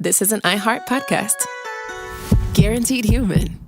This is an iHeart podcast. Guaranteed human.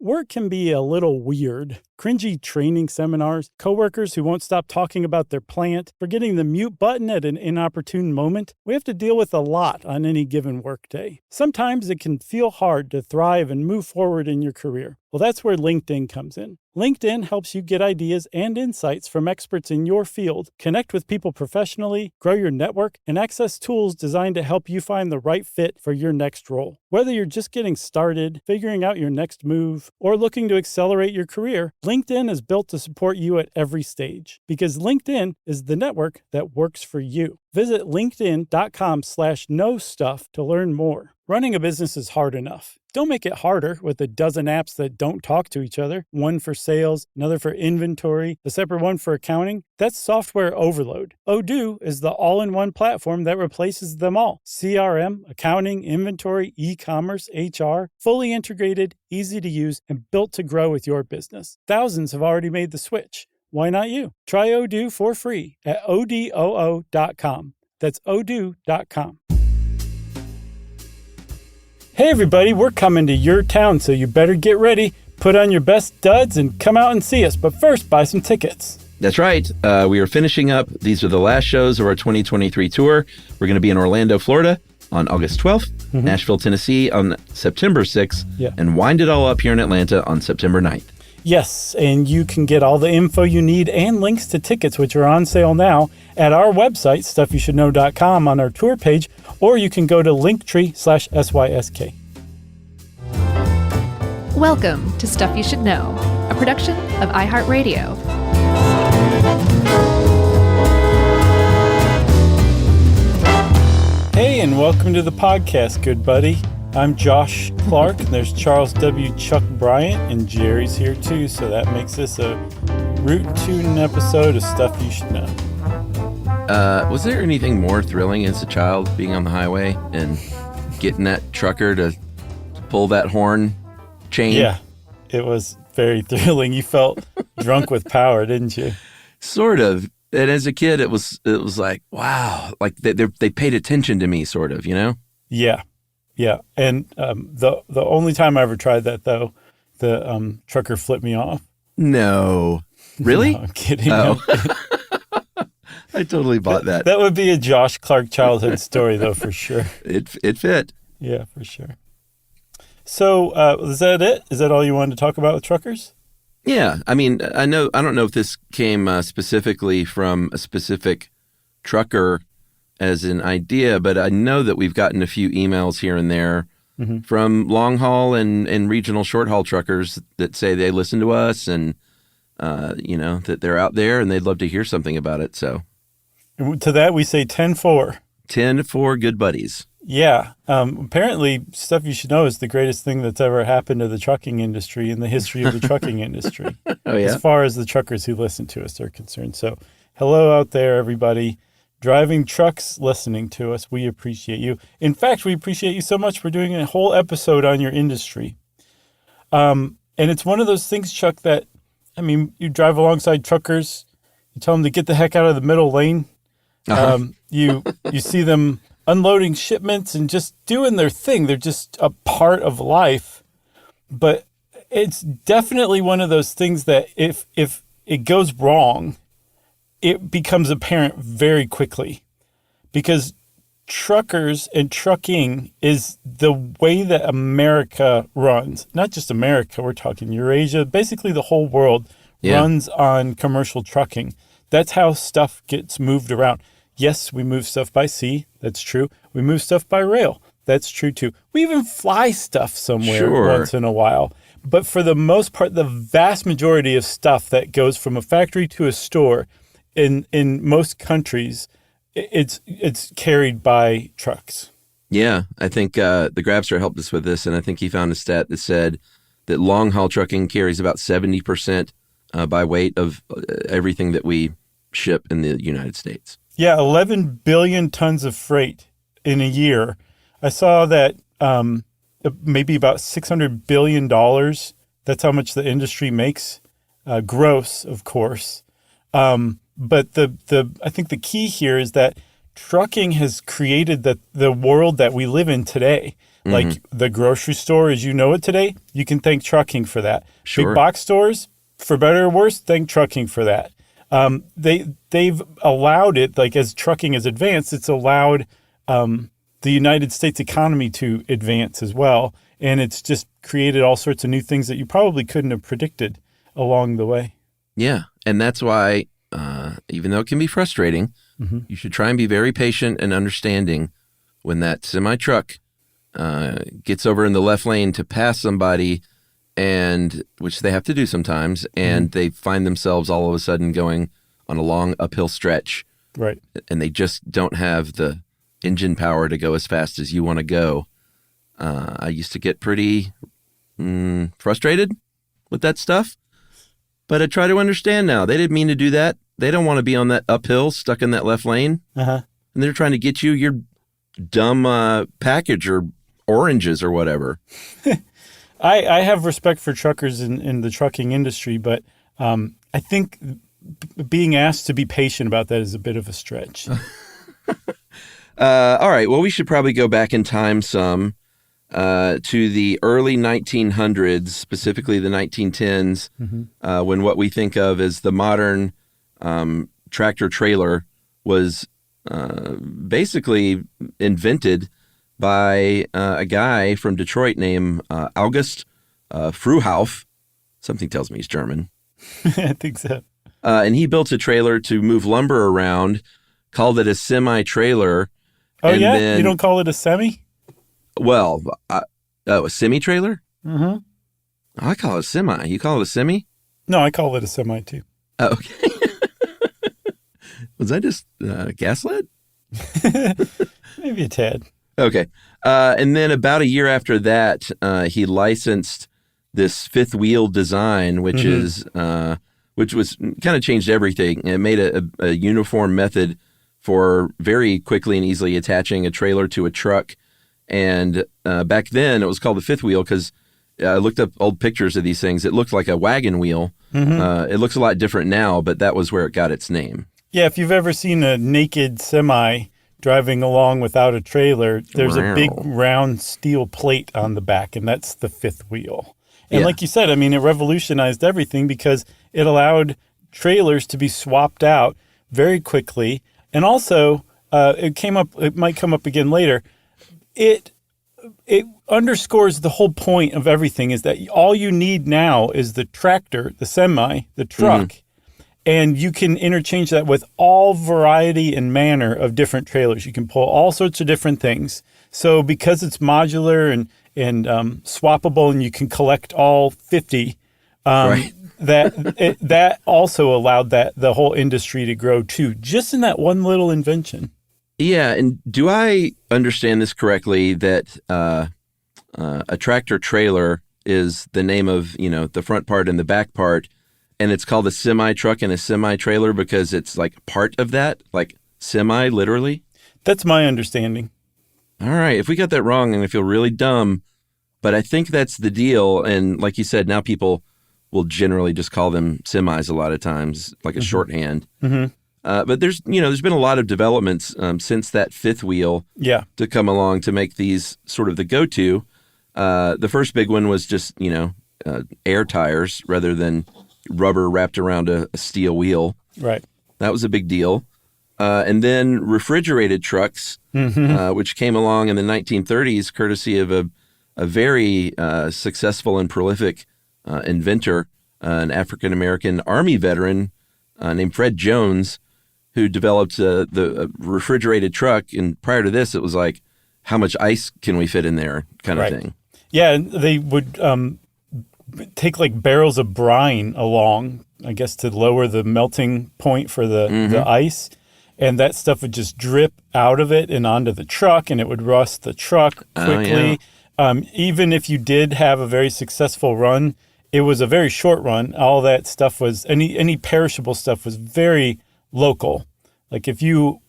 Work can be a little weird. Cringy training seminars, coworkers who won't stop talking about their plant, forgetting the mute button at an inopportune moment. We have to deal with a lot on any given workday. Sometimes it can feel hard to thrive and move forward in your career. Well, that's where LinkedIn comes in. LinkedIn helps you get ideas and insights from experts in your field, connect with people professionally, grow your network, and access tools designed to help you find the right fit for your next role. Whether you're just getting started, figuring out your next move, or looking to accelerate your career, LinkedIn is built to support you at every stage because LinkedIn is the network that works for you. Visit linkedin.com/knowstuff to learn more. Running a business is hard enough. Don't make it harder with a dozen apps that don't talk to each other. One for sales, another for inventory, a separate one for accounting. That's software overload. Odoo is the all-in-one platform that replaces them all. CRM, accounting, inventory, e-commerce, HR, fully integrated, easy to use, and built to grow with your business. Thousands have already made the switch. Why not you? Try Odoo for free at odoo.com. That's odoo.com. Hey everybody, we're coming to your town, so you better get ready, put on your best duds, and come out and see us. But first, buy some tickets. That's right. We are finishing up. These are the last shows of our 2023 tour. We're going to be in Orlando, Florida on August 12th, Nashville, Tennessee on September 6th, and wind it all up here in Atlanta on September 9th. Yes, and you can get all the info you need and links to tickets, which are on sale now, at our website, stuffyoushouldknow.com, on our tour page, or you can go to linktree/SYSK. Welcome to Stuff You Should Know, a production of iHeartRadio. Hey, and welcome to the podcast, good buddy. I'm Josh Clark, and there's Charles W. Chuck Bryant, and Jerry's here too, so that makes this a root-tune episode of Stuff You Should Know. Was there anything more thrilling as a child being on the highway and getting that trucker to pull that horn chain? Yeah, it was very thrilling. You felt drunk with power, didn't you? Sort of. And as a kid, it was like, wow, like they paid attention to me, sort of, you know? Yeah. Yeah, and the only time I ever tried that, though, the trucker flipped me off. No. Really? No, I'm kidding. Oh. I totally bought that. That would be a Josh Clark childhood story, though, for sure. It fit. Yeah, for sure. So is that it? Is that all you wanted to talk about with truckers? Yeah. I mean, I don't know if this came specifically from a specific trucker as an idea, but I know that we've gotten a few emails here and there from long haul and regional short haul truckers that say they listen to us and, that they're out there and they'd love to hear something about it. So to that, we say 10-4. 10-4 good buddies. Yeah. Apparently, Stuff You Should Know is the greatest thing that's ever happened to the trucking industry in the history of the trucking industry. Oh, yeah? As far as the truckers who listen to us are concerned. So hello out there, everybody. Driving trucks, listening to us. We appreciate you. In fact, we appreciate you so much for doing a whole episode on your industry. And it's one of those things, Chuck, that, I mean, you drive alongside truckers, you tell them to get the heck out of the middle lane. You see them unloading shipments and just doing their thing. They're just a part of life. But it's definitely one of those things that if it goes wrong, it becomes apparent very quickly, because truckers and trucking is the way that America runs. Not just America, we're talking Eurasia, basically the whole world runs on commercial trucking. That's how stuff gets moved around. Yes, we move stuff by sea. That's true. We move stuff by rail. That's true too. We even fly stuff somewhere once in a while. But for the most part, the vast majority of stuff that goes from a factory to a store in most countries, it's carried by trucks. Yeah, I think the Grabster helped us with this, and I think he found a stat that said that long haul trucking carries about 70% by weight of everything that we ship in the United States. Yeah, 11 billion tons of freight in a year. I saw that maybe about $600 billion. That's how much the industry makes, gross, of course. But I think the key here is that trucking has created the world that we live in today. Like the grocery store as you know it today, you can thank trucking for that. Sure. Big box stores, for better or worse, thank trucking for that. They've allowed it, like as trucking has advanced, it's allowed the United States economy to advance as well. And it's just created all sorts of new things that you probably couldn't have predicted along the way. Yeah. And that's why, even though it can be frustrating, you should try and be very patient and understanding when that semi-truck gets over in the left lane to pass somebody, and which they have to do sometimes, and they find themselves all of a sudden going on a long uphill stretch. Right. And they just don't have the engine power to go as fast as you want to go. I used to get pretty frustrated with that stuff, but I try to understand now. They didn't mean to do that. They don't want to be on that uphill, stuck in that left lane. And they're trying to get you your dumb package or oranges or whatever. I have respect for truckers in the trucking industry, but I think being asked to be patient about that is a bit of a stretch. All right. Well, we should probably go back in time some to the early 1900s, specifically the 1910s, when what we think of as the modern tractor trailer was basically invented by a guy from Detroit named August Fruhauf. Something tells me he's German. I think so. And he built a trailer to move lumber around, called it a semi-trailer. Oh, and yeah? then, You don't call it a semi? well, a semi-trailer? Mm-hmm. I call it a semi. You call it a semi? No, I call it a semi, too. Oh, okay. Was I just gaslit? Maybe a tad. Okay. And then about a year after that, he licensed this fifth wheel design, which was kind of changed everything. It made a uniform method for very quickly and easily attaching a trailer to a truck. And back then it was called the fifth wheel because I looked up old pictures of these things. It looked like a wagon wheel. It looks a lot different now, but that was where it got its name. Yeah, if you've ever seen a naked semi driving along without a trailer, there's a big round steel plate on the back, and that's the fifth wheel. And like you said, I mean, it revolutionized everything because it allowed trailers to be swapped out very quickly. And also, it might come up again later. It underscores the whole point of everything is that all you need now is the tractor, the semi, the truck, and you can interchange that with all variety and manner of different trailers. You can pull all sorts of different things. So because it's modular and swappable, and you can collect all 50, that also allowed the whole industry to grow too, just in that one little invention. Yeah, and do I understand this correctly that a tractor trailer is the name of, the front part and the back part, and it's called a semi-truck and a semi-trailer because it's like part of that, like semi, literally? That's my understanding. All right. If we got that wrong, I'm going to feel really dumb, but I think that's the deal. And like you said, now people will generally just call them semis a lot of times, like a shorthand. But there's been a lot of developments since that fifth wheel to come along to make these sort of the go-to. The first big one was just, air tires rather than rubber wrapped around a steel wheel. Right. That was a big deal. And then refrigerated trucks, which came along in the 1930s, courtesy of a very successful and prolific inventor, an African-American Army veteran named Fred Jones, who developed the refrigerated truck. And prior to this, it was like, how much ice can we fit in there kind of thing. Yeah, and they would take like barrels of brine along, I guess, to lower the melting point for the ice. And that stuff would just drip out of it and onto the truck, and it would rust the truck quickly. Even if you did have a very successful run, it was a very short run. All that stuff was, any perishable stuff was very local. Like if you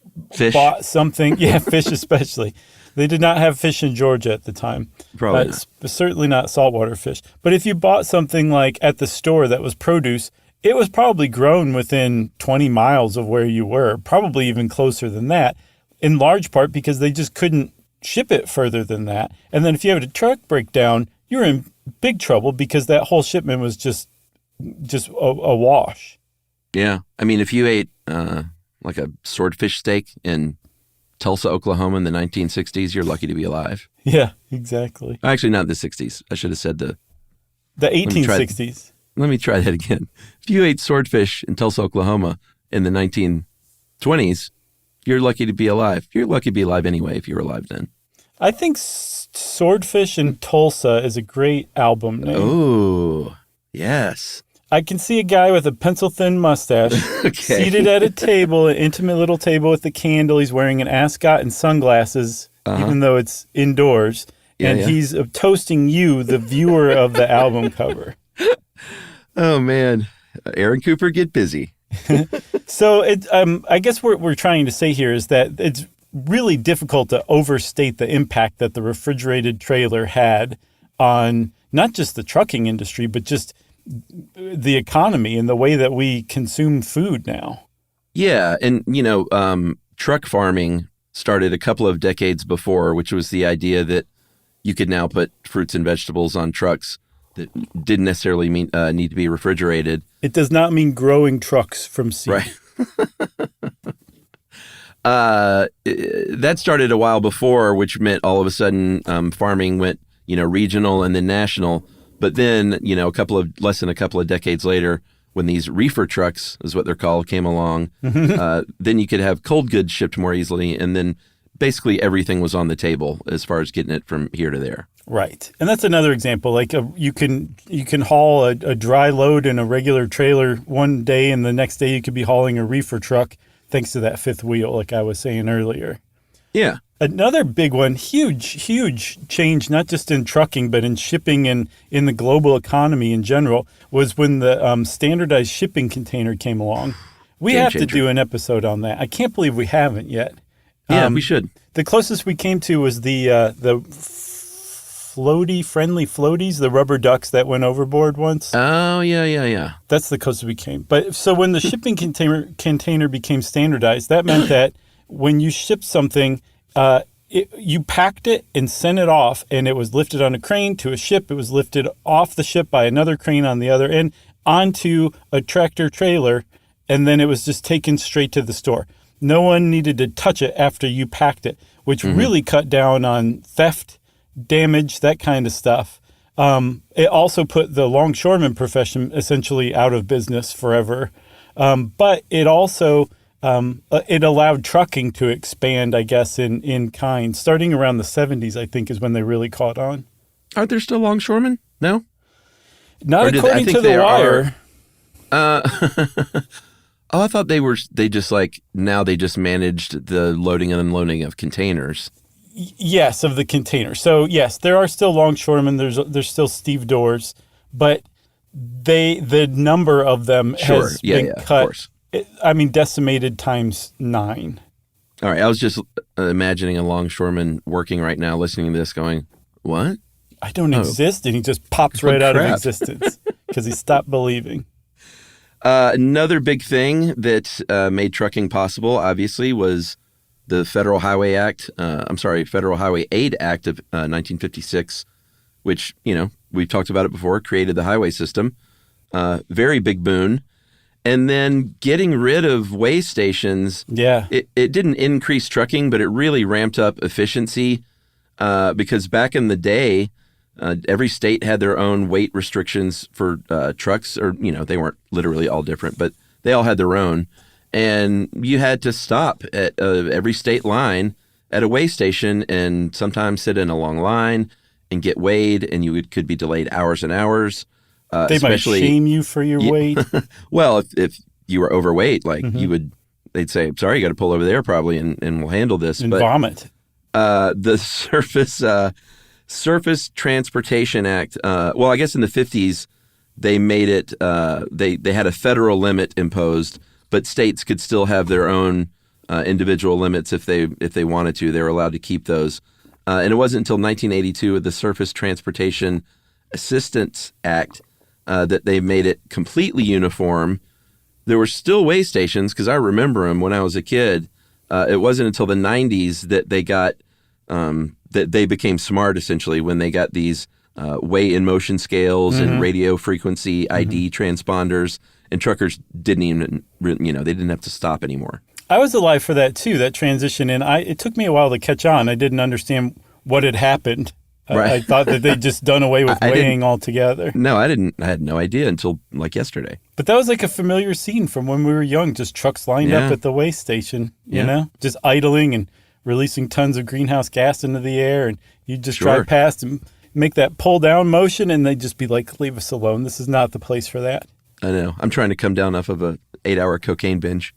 bought something, fish especially. They did not have fish in Georgia at the time. Probably certainly not saltwater fish. But if you bought something like at the store that was produce, it was probably grown within 20 miles of where you were, probably even closer than that. in large part because they just couldn't ship it further than that. And then if you had a truck breakdown, you're in big trouble because that whole shipment was just a wash. Yeah. I mean, if you ate like a swordfish steak in Tulsa, Oklahoma in the 1960s, you're lucky to be alive. Yeah, exactly. Actually, not the 60s. I should have said the 1860s. Let me try that again. If you ate swordfish in Tulsa, Oklahoma in the 1920s, you're lucky to be alive. You're lucky to be alive anyway if you were alive then. I think Swordfish in Tulsa is a great album name. Oh, yes. I can see a guy with a pencil-thin mustache seated at a table, an intimate little table with a candle. He's wearing an ascot and sunglasses, even though it's indoors. And he's toasting you, the viewer of the album cover. Oh, man. Aaron Cooper, get busy. So I guess what we're trying to say here is that it's really difficult to overstate the impact that the refrigerated trailer had on not just the trucking industry, but just the economy and the way that we consume food now. Yeah. And, truck farming started a couple of decades before, which was the idea that you could now put fruits and vegetables on trucks that didn't necessarily need to be refrigerated. It does not mean growing trucks from seed. Right. That started a while before, which meant all of a sudden farming went, regional and then national. But then, less than a couple of decades later, when these reefer trucks, is what they're called, came along, then you could have cold goods shipped more easily. And then basically everything was on the table as far as getting it from here to there. Right. And that's another example. Like you can haul a dry load in a regular trailer one day, and the next day you could be hauling a reefer truck thanks to that fifth wheel, like I was saying earlier. Yeah. Another big one, huge change, not just in trucking, but in shipping and in the global economy in general, was when the standardized shipping container came along. We Game have changer. to do an episode on that. I can't believe we haven't yet. Yeah, we should. The closest we came to was the friendly floaties, the rubber ducks that went overboard once. Oh, yeah. That's the closest we came. But so when the shipping container became standardized, that meant that when you shipped something, you packed it and sent it off, and it was lifted on a crane to a ship. It was lifted off the ship by another crane on the other end onto a tractor trailer, and then it was just taken straight to the store. No one needed to touch it after you packed it, which really cut down on theft, damage, that kind of stuff. It also put the longshoreman profession essentially out of business forever. But it also it allowed trucking to expand, I guess, in kind. Starting around the 70s, I think, is when they really caught on. Aren't there still longshoremen? No? Not according to The Wire. Oh, I thought they just managed the loading and unloading of containers. Yes, of the container. So yes, there are still longshoremen. There's still stevedores, but the number of them has been cut. Of course. Decimated times 9. All right, I was just imagining a longshoreman working right now, listening to this, going, "What? I don't exist," and he just pops right out of existence because he stopped believing. Another big thing that made trucking possible, obviously, was the Federal Highway Aid Act of 1956, which, we've talked about it before, created the highway system. Very big boon. And then getting rid of weigh stations, it didn't increase trucking, but it really ramped up efficiency because back in the day, every state had their own weight restrictions for trucks, or, they weren't literally all different, but they all had their own. And you had to stop at every state line at a weigh station and sometimes sit in a long line and get weighed, and you could be delayed hours and hours. They might shame you for your weight. Well, if you were overweight, they'd say, "Sorry, you got to pull over there probably, and we'll handle this." And vomit. The Surface Transportation Act. Well, I guess in the 50s they made it. They had a federal limit imposed, but states could still have their own individual limits if they wanted to. They were allowed to keep those. And it wasn't until 1982 with the Surface Transportation Assistance Act that they made it completely uniform. There were still weigh stations, because I remember them when I was a kid, It wasn't until the 90s that they got that they became smart, essentially, when they got these weight in motion scales and radio frequency ID transponders, and truckers didn't even, they didn't have to stop anymore. I was alive for that too, that transition, and it took me a while to catch on. I didn't understand what had happened. Right. I thought that they'd just done away with weighing altogether. No, I didn't. I had no idea until like yesterday. But that was like a familiar scene from when we were young, just trucks lined up at the weigh station, you know, just idling and releasing tons of greenhouse gas into the air, and you just drive past and make that pull down motion, and they'd just be like, leave us alone. This is not the place for that. I know. I'm trying to come down off of a 8-hour cocaine binge.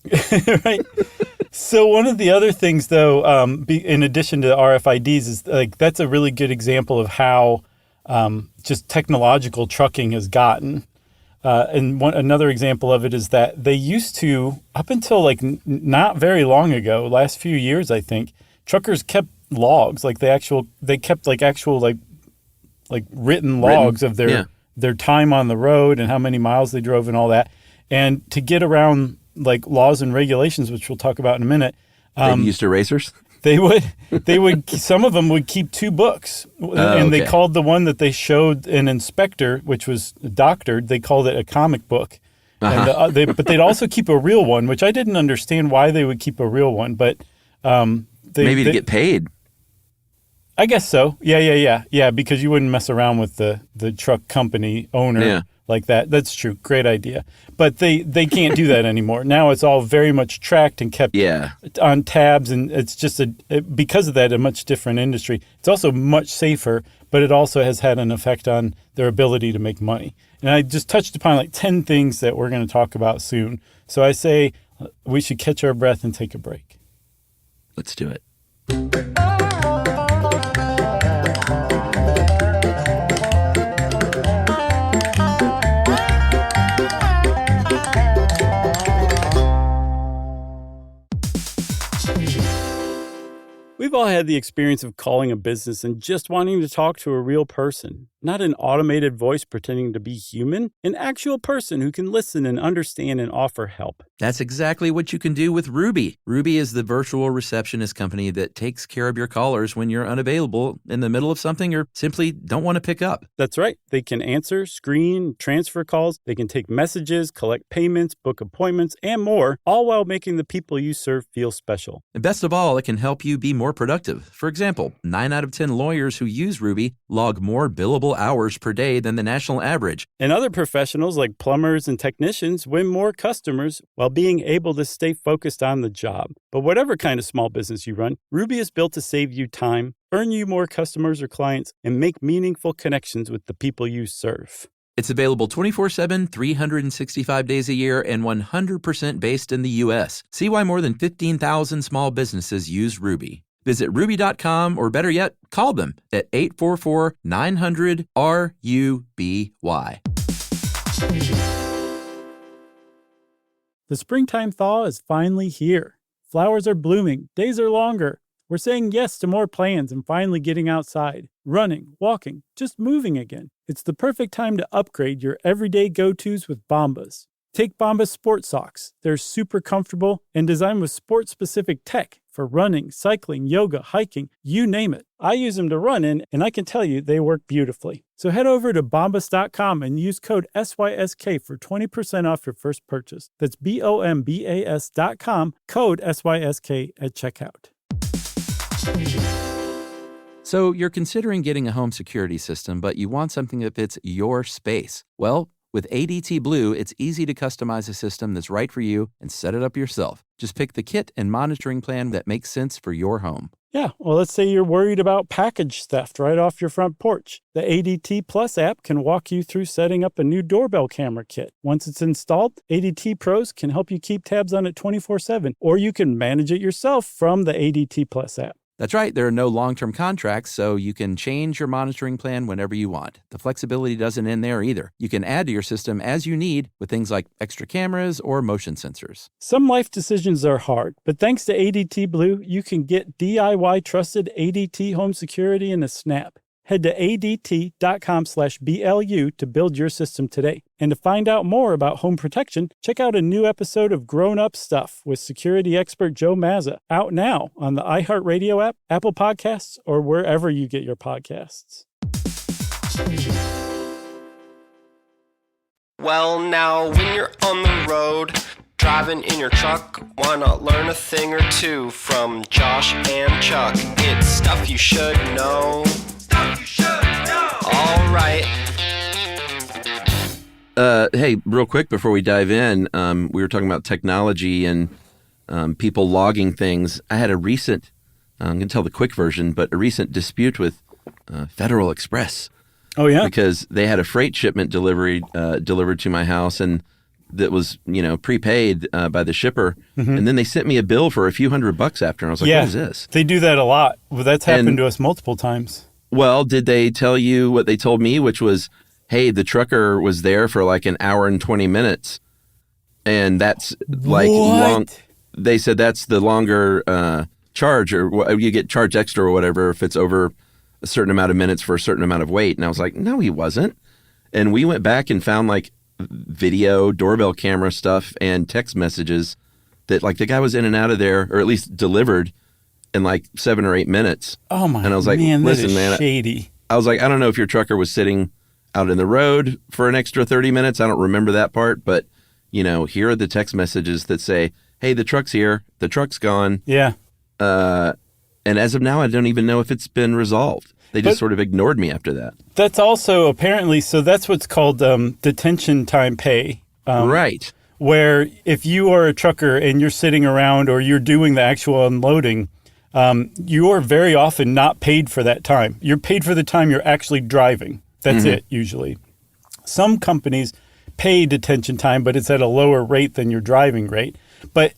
Right. So one of the other things, though, in addition to the RFIDs, is like that's a really good example of how just technological trucking has gotten. And another example of it is that they used to, up until like not very long ago, last few years, I think, truckers kept logs, like they kept like actual written logs of their time on the road and how many miles they drove and all that. And to get around like laws and regulations, which we'll talk about in a minute, they used erasers. They would. Some of them would keep 2 books, and they called the one that they showed an inspector, which was doctored. They called it a comic book, and but they'd also keep a real one, which I didn't understand why they would keep a real one, but maybe to get paid. I guess so. Yeah. Because you wouldn't mess around with the truck company owner like that. That's true. Great idea. But they can't do that anymore. Now it's all very much tracked and kept on tabs, and it's just because of that, a much different industry. It's also much safer, but it also has had an effect on their ability to make money. And I just touched upon like 10 things that we're going to talk about soon. So I say we should catch our breath and take a break. Let's do it. We've all had the experience of calling a business and just wanting to talk to a real person. Not an automated voice pretending to be human, an actual person who can listen and understand and offer help. That's exactly what you can do with Ruby. Ruby is the virtual receptionist company that takes care of your callers when you're unavailable in the middle of something or simply don't want to pick up. That's right. They can answer, screen, transfer calls. They can take messages, collect payments, book appointments, and more, all while making the people you serve feel special. And best of all, it can help you be more productive. For example, 9 out of 10 lawyers who use Ruby log more billable hours per day than the national average. And other professionals like plumbers and technicians win more customers while being able to stay focused on the job. But whatever kind of small business you run, Ruby is built to save you time, earn you more customers or clients, and make meaningful connections with the people you serve. It's available 24/7, 365 days a year, and 100% based in the U.S. See why more than 15,000 small businesses use Ruby. Visit ruby.com, or better yet, call them at 844-900-RUBY. The springtime thaw is finally here. Flowers are blooming, days are longer. We're saying yes to more plans and finally getting outside, running, walking, just moving again. It's the perfect time to upgrade your everyday go-tos with Bombas. Take Bombas Sport Socks. They're super comfortable and designed with sport-specific tech for running, cycling, yoga, hiking, you name it. I use them to run in, and I can tell you they work beautifully. So head over to bombas.com and use code SYSK for 20% off your first purchase. That's BOMBAS.com, code SYSK at checkout. So you're considering getting a home security system, but you want something that fits your space. Well, with ADT Blue, it's easy to customize a system that's right for you and set it up yourself. Just pick the kit and monitoring plan that makes sense for your home. Yeah, well, let's say you're worried about package theft right off your front porch. The ADT Plus app can walk you through setting up a new doorbell camera kit. Once it's installed, ADT Pros can help you keep tabs on it 24/7, or you can manage it yourself from the ADT Plus app. That's right. There are no long-term contracts, so you can change your monitoring plan whenever you want. The flexibility doesn't end there either. You can add to your system as you need with things like extra cameras or motion sensors. Some life decisions are hard, but thanks to ADT Blue, you can get DIY trusted ADT home security in a snap. Head to adt.com/BLU to build your system today. And to find out more about home protection, check out a new episode of Grown Up Stuff with security expert Joe Mazza, out now on the iHeartRadio app, Apple Podcasts, or wherever you get your podcasts. Well, now when you're on the road, driving in your truck, why not learn a thing or two from Josh and Chuck? It's stuff you should know. Stuff you should know. All right. Hey, real quick before we dive in, we were talking about technology and people logging things. I had a recent, I'm going to tell the quick version, but a recent dispute with Federal Express. Oh, yeah? Because they had a freight shipment delivered to my house, and that was, prepaid by the shipper. Mm-hmm. And then they sent me a bill for a few $100 after. And I was like, what is this? They do that a lot. Well, that's happened to us multiple times. Well, did they tell you what they told me, which was, hey, the trucker was there for like an hour and 20 minutes. And that's like long. They said that's the longer charge, or you get charged extra or whatever if it's over a certain amount of minutes for a certain amount of weight. And I was like, no, he wasn't. And we went back and found like video, doorbell camera stuff, and text messages that like the guy was in and out of there, or at least delivered in like 7 or 8 minutes. Oh my! And I was like, man, listen, that is man, shady. I was like, I don't know if your trucker was sitting out in the road for an extra 30 minutes. I don't remember that part, but here are the text messages that say, hey, the truck's here, the truck's gone. Yeah. And as of now, I don't even know if it's been resolved. They just sort of ignored me after that. That's also apparently, so that's what's called detention time pay. Right. Where if you are a trucker and you're sitting around or you're doing the actual unloading, you are very often not paid for that time. You're paid for the time you're actually driving. That's it, usually. Some companies pay detention time, but it's at a lower rate than your driving rate. But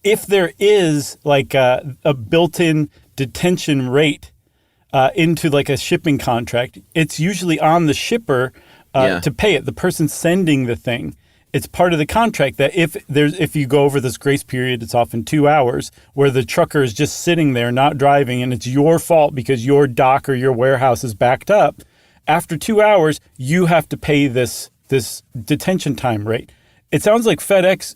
if there is like a built-in detention rate into like a shipping contract, it's usually on the shipper to pay it. The person sending the thing, it's part of the contract that if you go over this grace period, it's often 2 hours where the trucker is just sitting there not driving, and it's your fault because your dock or your warehouse is backed up. After 2 hours, you have to pay this detention time rate. It sounds like FedEx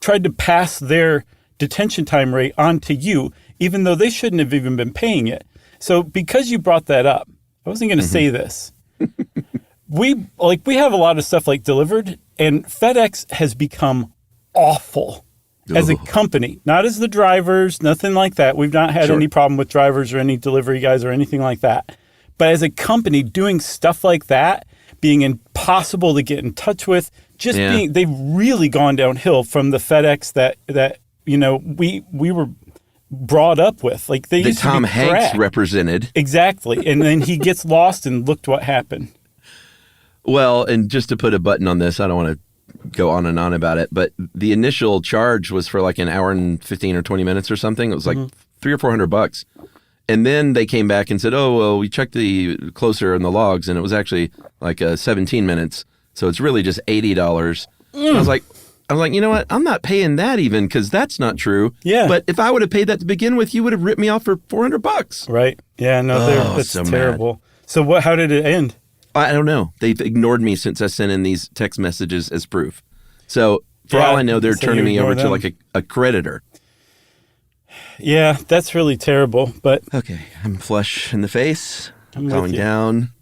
tried to pass their detention time rate onto you, even though they shouldn't have even been paying it. So because you brought that up, I wasn't going to say this. We have a lot of stuff like delivered, and FedEx has become awful as a company, not as the drivers, nothing like that. We've not had any problem with drivers or any delivery guys or anything like that. But as a company doing stuff like that, being impossible to get in touch with, they've really gone downhill from the FedEx that we were brought up with. Like they used Tom to be Hanks crap. represented. Exactly. And then he gets lost and looked what happened. Well, and just to put a button on this, I don't want to go on and on about it, but the initial charge was for like an hour and 15 or 20 minutes or something. It was like $300 or $400. And then they came back and said, oh, well, we checked the closer in the logs, and it was actually like 17 minutes. So it's really just $80. I was like, you know what? I'm not paying that even, because that's not true. Yeah. But if I would have paid that to begin with, you would have ripped me off for $400. Right. Yeah. No, that's so terrible. mad. So how did it end? I don't know. They've ignored me since I sent in these text messages as proof. So for all I know, they're turning me over to like a creditor. Yeah, that's really terrible. But okay, I'm flush in the face. I'm calming down.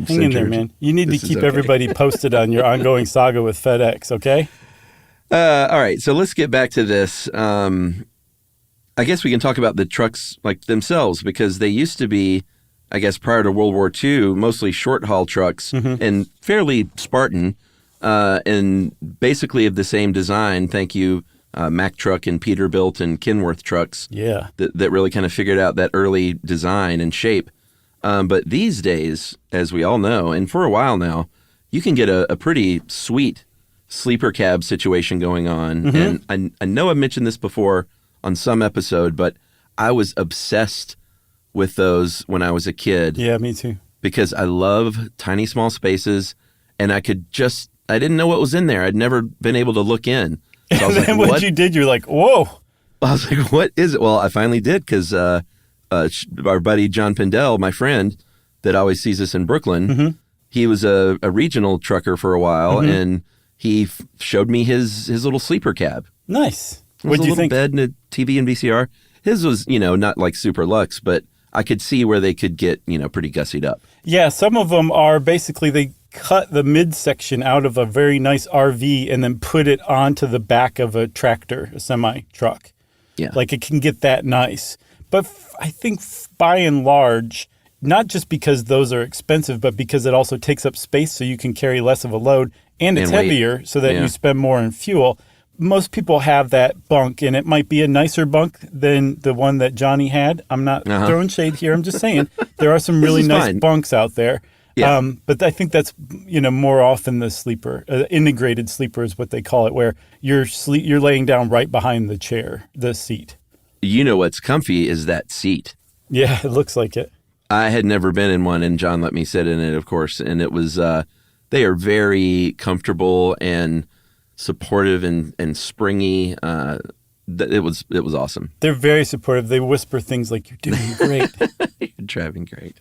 Hang in there, man. You need to keep everybody posted on your ongoing saga with FedEx, okay? All right, so let's get back to this. I guess we can talk about the trucks like themselves, because they used to be, I guess, prior to World War II, mostly short-haul trucks and fairly Spartan and basically of the same design. Thank you, Mack Truck and Peterbilt and Kenworth trucks. Yeah. That really kind of figured out that early design and shape. But these days, as we all know, and for a while now, you can get a pretty sweet sleeper cab situation going on. And I know I've mentioned this before on some episode, but I was obsessed with those when I was a kid. Yeah, me too. Because I love tiny, small spaces, and I didn't know what was in there. I'd never been able to look in. So And then what you did, you're like, whoa. I was like, what is it? Well, I finally did, because our buddy John Pindell, my friend that always sees us in Brooklyn, Mm-hmm. he was a regional trucker for a while, and he showed me his little sleeper cab. Nice. It was What a do you little think? bed and a TV and VCR. His was, not like super luxe, but I could see where they could get, pretty gussied up. Yeah, some of them are basically they cut the midsection out of a very nice RV and then put it onto the back of a tractor, a semi-truck. Yeah. Like it can get that nice. But I think by and large, not just because those are expensive, but because it also takes up space so you can carry less of a load and it's And weight. heavier so that Yeah. you spend more in fuel. Most people have that bunk, and it might be a nicer bunk than the one that Johnny had. I'm not throwing shade here. I'm just saying there are some really is nice fine. bunks out there. Yeah. But I think that's more often the sleeper, integrated sleeper is what they call it, where you're laying down right behind the chair, the seat. What's comfy is that seat. Yeah, it looks like it. I had never been in one, and John let me sit in it, of course, and it was they are very comfortable and supportive and springy. It was awesome. They're very supportive. They whisper things like, "You're doing great." You're driving great.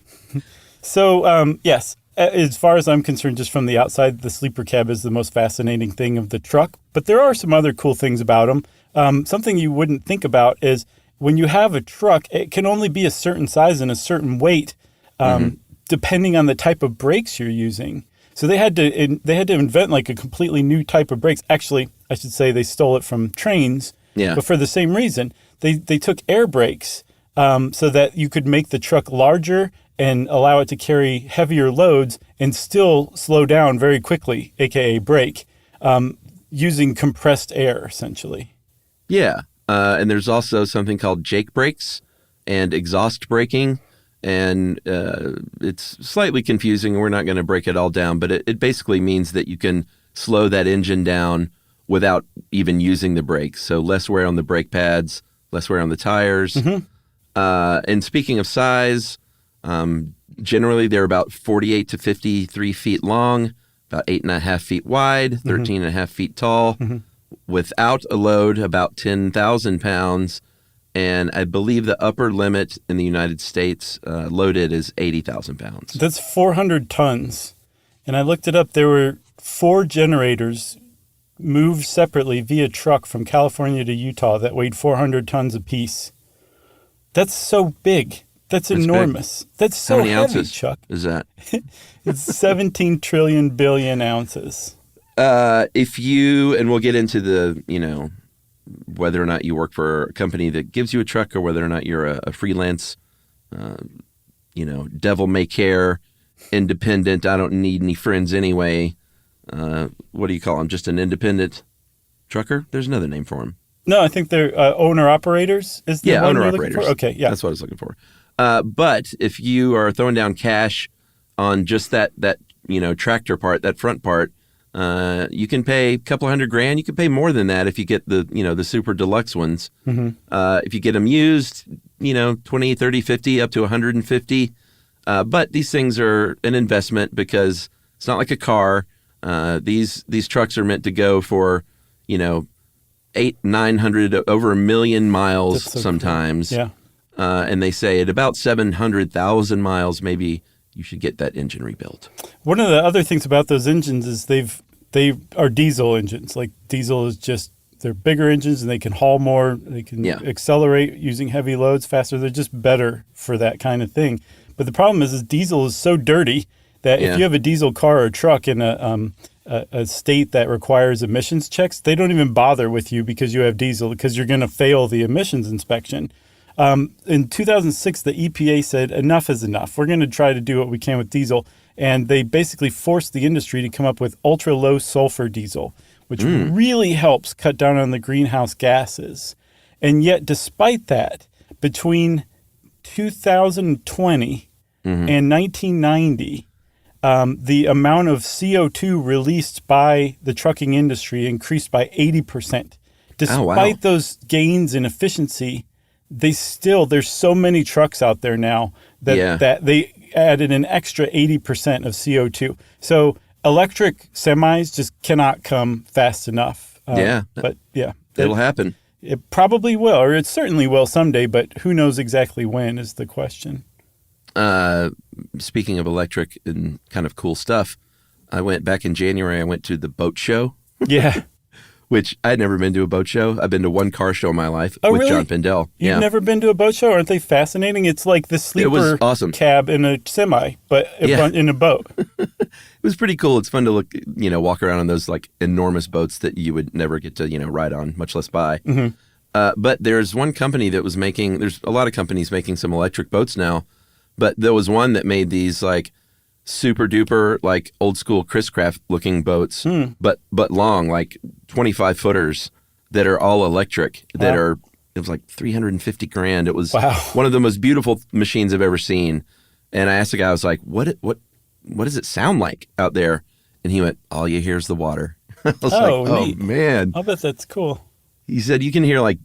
So, yes, as far as I'm concerned, just from the outside, the sleeper cab is the most fascinating thing of the truck. But there are some other cool things about them. Something you wouldn't think about is when you have a truck, it can only be a certain size and a certain weight, depending on the type of brakes you're using. So they had to invent like a completely new type of brakes. Actually, I should say they stole it from trains. Yeah. But for the same reason, they took air brakes so that you could make the truck larger and allow it to carry heavier loads and still slow down very quickly, aka brake, using compressed air, essentially. Yeah. And there's also something called Jake brakes and exhaust braking. And it's slightly confusing. We're not going to break it all down, but it basically means that you can slow that engine down without even using the brakes. So less wear on the brake pads, less wear on the tires. And speaking of size, generally they're about 48 to 53 feet long, about 8.5 feet wide, 13.5 feet tall, without a load, about 10,000 pounds. And I believe the upper limit in the United States loaded is 80,000 pounds. That's 400 tons. And I looked it up. There were 4 generators moved separately via truck from California to Utah that weighed 400 tons apiece. That's so big. That's enormous. Big. That's so How many heavy, ounces Chuck. is that? It's 17 trillion billion ounces. If you, and we'll get into the, whether or not you work for a company that gives you a truck or whether or not you're a freelance, devil may care, independent, I don't need any friends anyway. What do you call them? Just an independent trucker? There's another name for them. No, I think they're owner-operators. Is the one you're looking owner-operators. for? Okay, yeah. That's what I was looking for. But if you are throwing down cash on just that tractor part, that front part, you can pay a couple $100,000. You can pay more than that if you get the super deluxe ones. If you get them used, 20, 30, 50, up to 150. But these things are an investment because it's not like a car. These trucks are meant to go for, 900, over 1 million miles That's so sometimes. Cool. Yeah. And they say at about 700,000 miles, maybe you should get that engine rebuilt. One of the other things about those engines is they are diesel engines. Like diesel is just, they're bigger engines and they can haul more. They can accelerate using heavy loads faster. They're just better for that kind of thing. But the problem is diesel is so dirty that if you have a diesel car or truck in a state that requires emissions checks, they don't even bother with you because you have diesel because you're going to fail the emissions inspection. In 2006, the EPA said enough is enough. We're going to try to do what we can with diesel. And they basically forced the industry to come up with ultra low sulfur diesel, which really helps cut down on the greenhouse gases. And yet, despite that, between 2020 and 1990, the amount of CO2 released by the trucking industry increased by 80%. Despite those gains in efficiency, there's so many trucks out there now that they added an extra 80% of CO2. So electric semis just cannot come fast enough. But it'll happen. It probably will, or it certainly will someday, but who knows exactly when is the question. Speaking of electric and kind of cool stuff, I went back in January, I went to the boat show. Yeah. Which I'd never been to a boat show. I've been to one car show in my life with really? John Pindell. You've never been to a boat show? Aren't they fascinating? It's like the sleeper awesome. cab in a semi, but in a boat. It was pretty cool. It's fun to look, walk around on those like enormous boats that you would never get to, ride on, much less buy. Mm-hmm. But there's one company that was there's a lot of companies making some electric boats now, but there was one that made these like super duper like old school Chris Craft looking boats, but long, like 25 footers that are all electric. It was like $350 grand. It was one of the most beautiful machines I've ever seen. And I asked the guy, I was like, what does it sound like out there? And he went, all you hear is the water. I was neat. Man. I'll bet that's cool. He said you can hear like,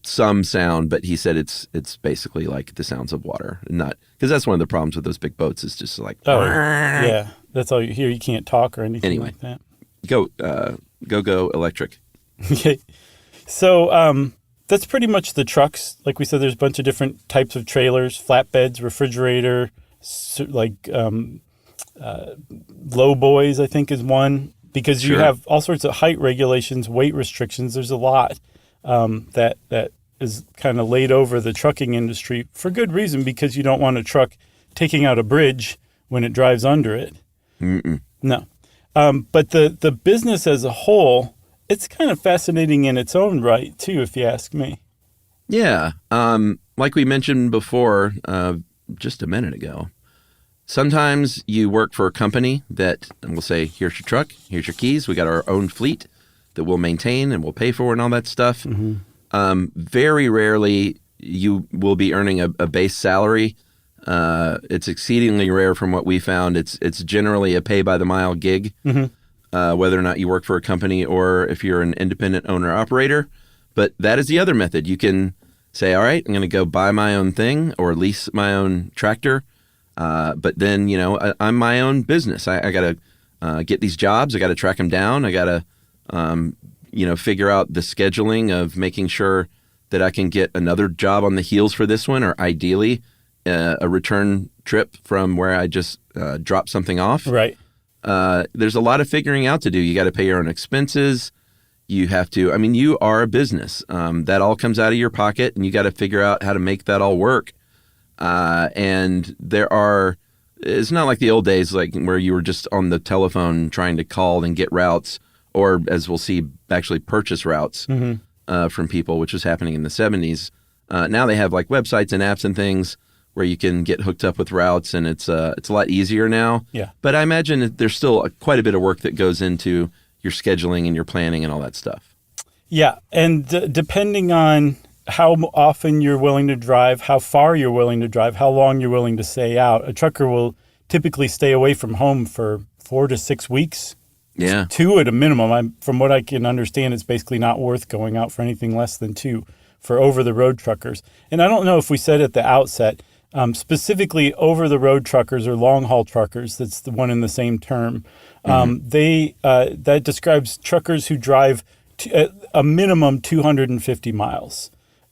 some sound, but he said it's basically like the sounds of water, not because that's one of the problems with those big boats is just like yeah, that's all you hear. You can't talk or anything like that. Go electric. Okay, so that's pretty much the trucks. Like we said, there's a bunch of different types of trailers: flatbeds, refrigerator, low boys. I think is one because you have all sorts of height regulations, weight restrictions. There's a lot. That is kind of laid over the trucking industry for good reason because you don't want a truck taking out a bridge when it drives under it. Mm-mm. No. But the business as a whole, it's kind of fascinating in its own right, too, if you ask me. Yeah. Like we mentioned before, just a minute ago, sometimes you work for a company that will say, here's your truck, here's your keys, we got our own fleet that we'll maintain and we'll pay for and all that stuff. Mm-hmm. Very rarely you will be earning a base salary. It's exceedingly rare from what we found. It's generally a pay-by-the-mile gig, whether or not you work for a company or if you're an independent owner-operator. But that is the other method. You can say, all right, I'm going to go buy my own thing or lease my own tractor. But then, I'm my own business. I got to get these jobs. I got to track them down. I got to figure out the scheduling of making sure that I can get another job on the heels for this one, or ideally a return trip from where I just dropped something off. Right. There's a lot of figuring out to do. You got to pay your own expenses. You have to, you are a business. That all comes out of your pocket, and you got to figure out how to make that all work. And it's not like the old days, like where you were just on the telephone trying to call and get routes, or as we'll see, actually purchase routes from people, which was happening in the 70s. Now they have like websites and apps and things where you can get hooked up with routes, and it's a lot easier now. Yeah. But I imagine that there's still quite a bit of work that goes into your scheduling and your planning and all that stuff. Yeah, and depending on how often you're willing to drive, how far you're willing to drive, how long you're willing to stay out, a trucker will typically stay away from home for 4 to 6 weeks. Yeah. 2 at a minimum. From what I can understand, it's basically not worth going out for anything less than 2 for over-the-road truckers. And I don't know if we said at the outset, specifically over-the-road truckers or long-haul truckers, that's the one in the same term. That describes truckers who drive a minimum 250 miles.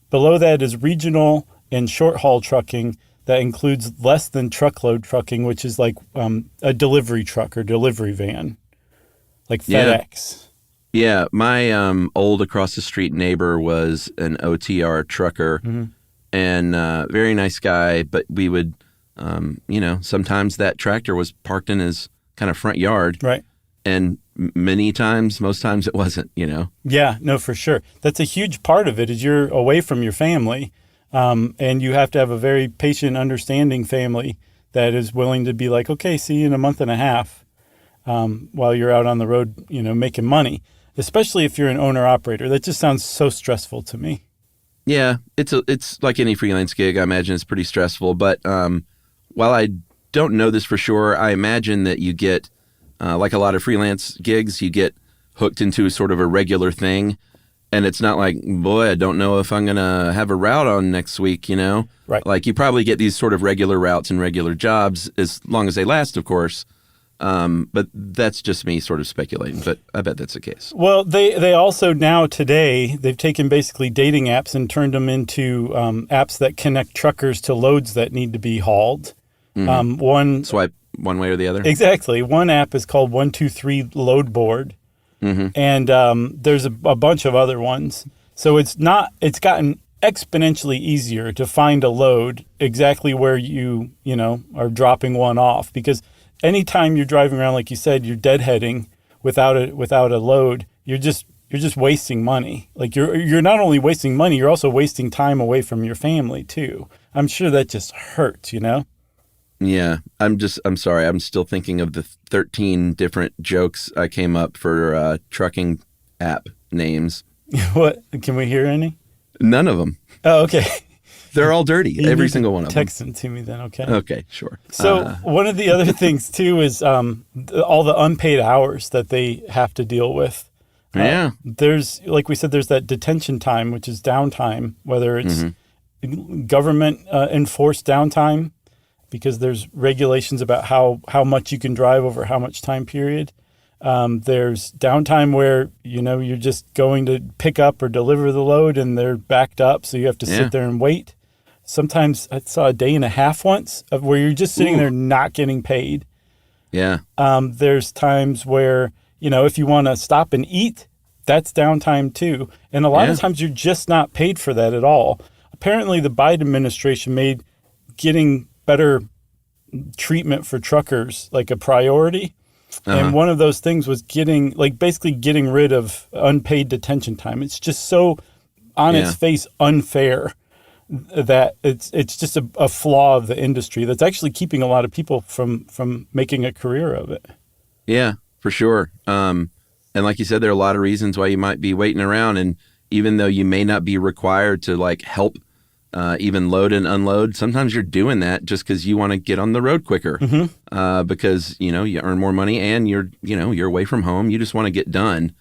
Below that is regional and short-haul trucking. That includes less than truckload trucking, which is like a delivery truck or delivery van. Like FedEx. Yeah, my old across the street neighbor was an OTR trucker, and very nice guy. But we would, sometimes that tractor was parked in his kind of front yard, right? And most times it wasn't. Yeah, no, for sure. That's a huge part of it. Is you're away from your family, and you have to have a very patient, understanding family that is willing to be like, okay, see you in a month and a half. While you're out on the road, making money, especially if you're an owner-operator. That just sounds so stressful to me. Yeah, it's like any freelance gig. I imagine it's pretty stressful. But while I don't know this for sure, I imagine that you get, like a lot of freelance gigs, you get hooked into sort of a regular thing. And it's not like, boy, I don't know if I'm going to have a route on next week, Right. Like you probably get these sort of regular routes and regular jobs as long as they last, of course. But that's just me sort of speculating, but I bet that's the case. Well, they also now today, they've taken basically dating apps and turned them into apps that connect truckers to loads that need to be hauled. Swipe one way or the other? Exactly. One app is called 123 Load Board. And there's a bunch of other ones. So it's gotten exponentially easier to find a load exactly where you are dropping one off, because anytime you're driving around, like you said, you're deadheading without a load, you're just wasting money. Like you're not only wasting money, you're also wasting time away from your family too. I'm sure that just hurts, Yeah, I'm sorry. I'm still thinking of the 13 different jokes I came up for trucking app names. What? Can we hear any? None of them. Oh, okay. They're all dirty. You Every need single to one of them. text them to me then, okay? Okay, sure. So one of the other things too is all the unpaid hours that they have to deal with. Yeah. There's, like we said, there's that detention time, which is downtime, whether it's government enforced downtime, because there's regulations about how much you can drive over how much time period. There's downtime where, you're just going to pick up or deliver the load and they're backed up, so you have to sit there and wait. Sometimes I saw a day and a half once of where you're just sitting there not getting paid. Yeah. There's times where, if you want to stop and eat, that's downtime too. And a lot of times you're just not paid for that at all. Apparently the Biden administration made getting better treatment for truckers like a priority. And one of those things was basically getting rid of unpaid detention time. It's just so on its face unfair that it's just a flaw of the industry that's actually keeping a lot of people from making a career of it. Yeah, for sure. And like you said, there are a lot of reasons why you might be waiting around. And even though you may not be required to help even load and unload, sometimes you're doing that just because you want to get on the road quicker, because you earn more money and you're away from home. You just want to get done.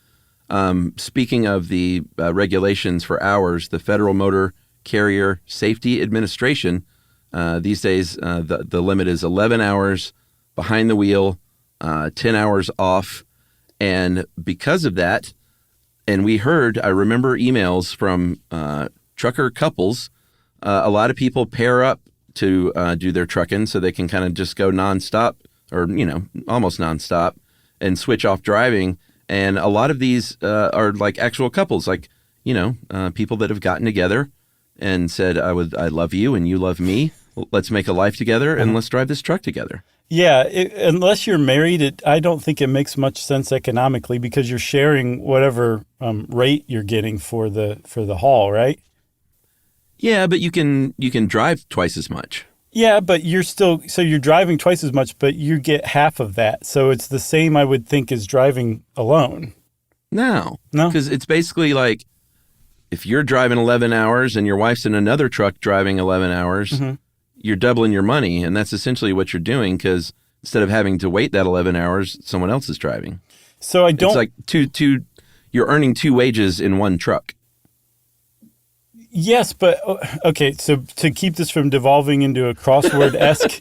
Speaking of the regulations for hours, the Federal Motor Carrier Safety Administration, these days the limit is 11 hours behind the wheel, 10 hours off, and because of that, and I remember emails from trucker couples. A lot of people pair up to do their trucking so they can kind of just go nonstop or, almost nonstop and switch off driving. And a lot of these are like actual couples, people that have gotten together and said, I love you and you love me. Let's make a life together and let's drive this truck together. Yeah, unless you're married, I don't think it makes much sense economically, because you're sharing whatever rate you're getting for the haul, right? Yeah, but you can drive twice as much. Yeah, but you're driving twice as much, but you get half of that. So it's the same, I would think, as driving alone. No, because it's basically like if you're driving 11 hours and your wife's in another truck driving 11 hours, you're doubling your money, and that's essentially what you're doing, because instead of having to wait that 11 hours, someone else is driving. So it's like you're earning two wages in one truck. Yes, but okay, so to keep this from devolving into a crossword-esque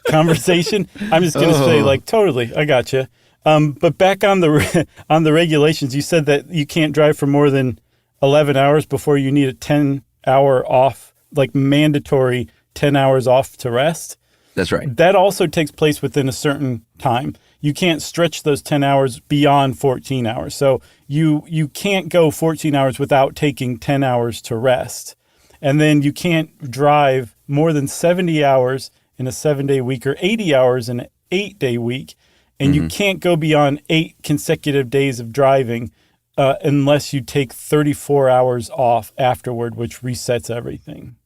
conversation, I'm just going to say, totally, I gotcha. But back on the regulations, you said that you can't drive for more than 11 hours before you need a 10-hour off, mandatory 10 hours off to rest. That's right. That also takes place within a certain time. You can't stretch those 10 hours beyond 14 hours. So you can't go 14 hours without taking 10 hours to rest. And then you can't drive more than 70 hours in a 7-day week or 80 hours in an 8-day week. And you can't go beyond 8 consecutive days of driving unless you take 34 hours off afterward, which resets everything.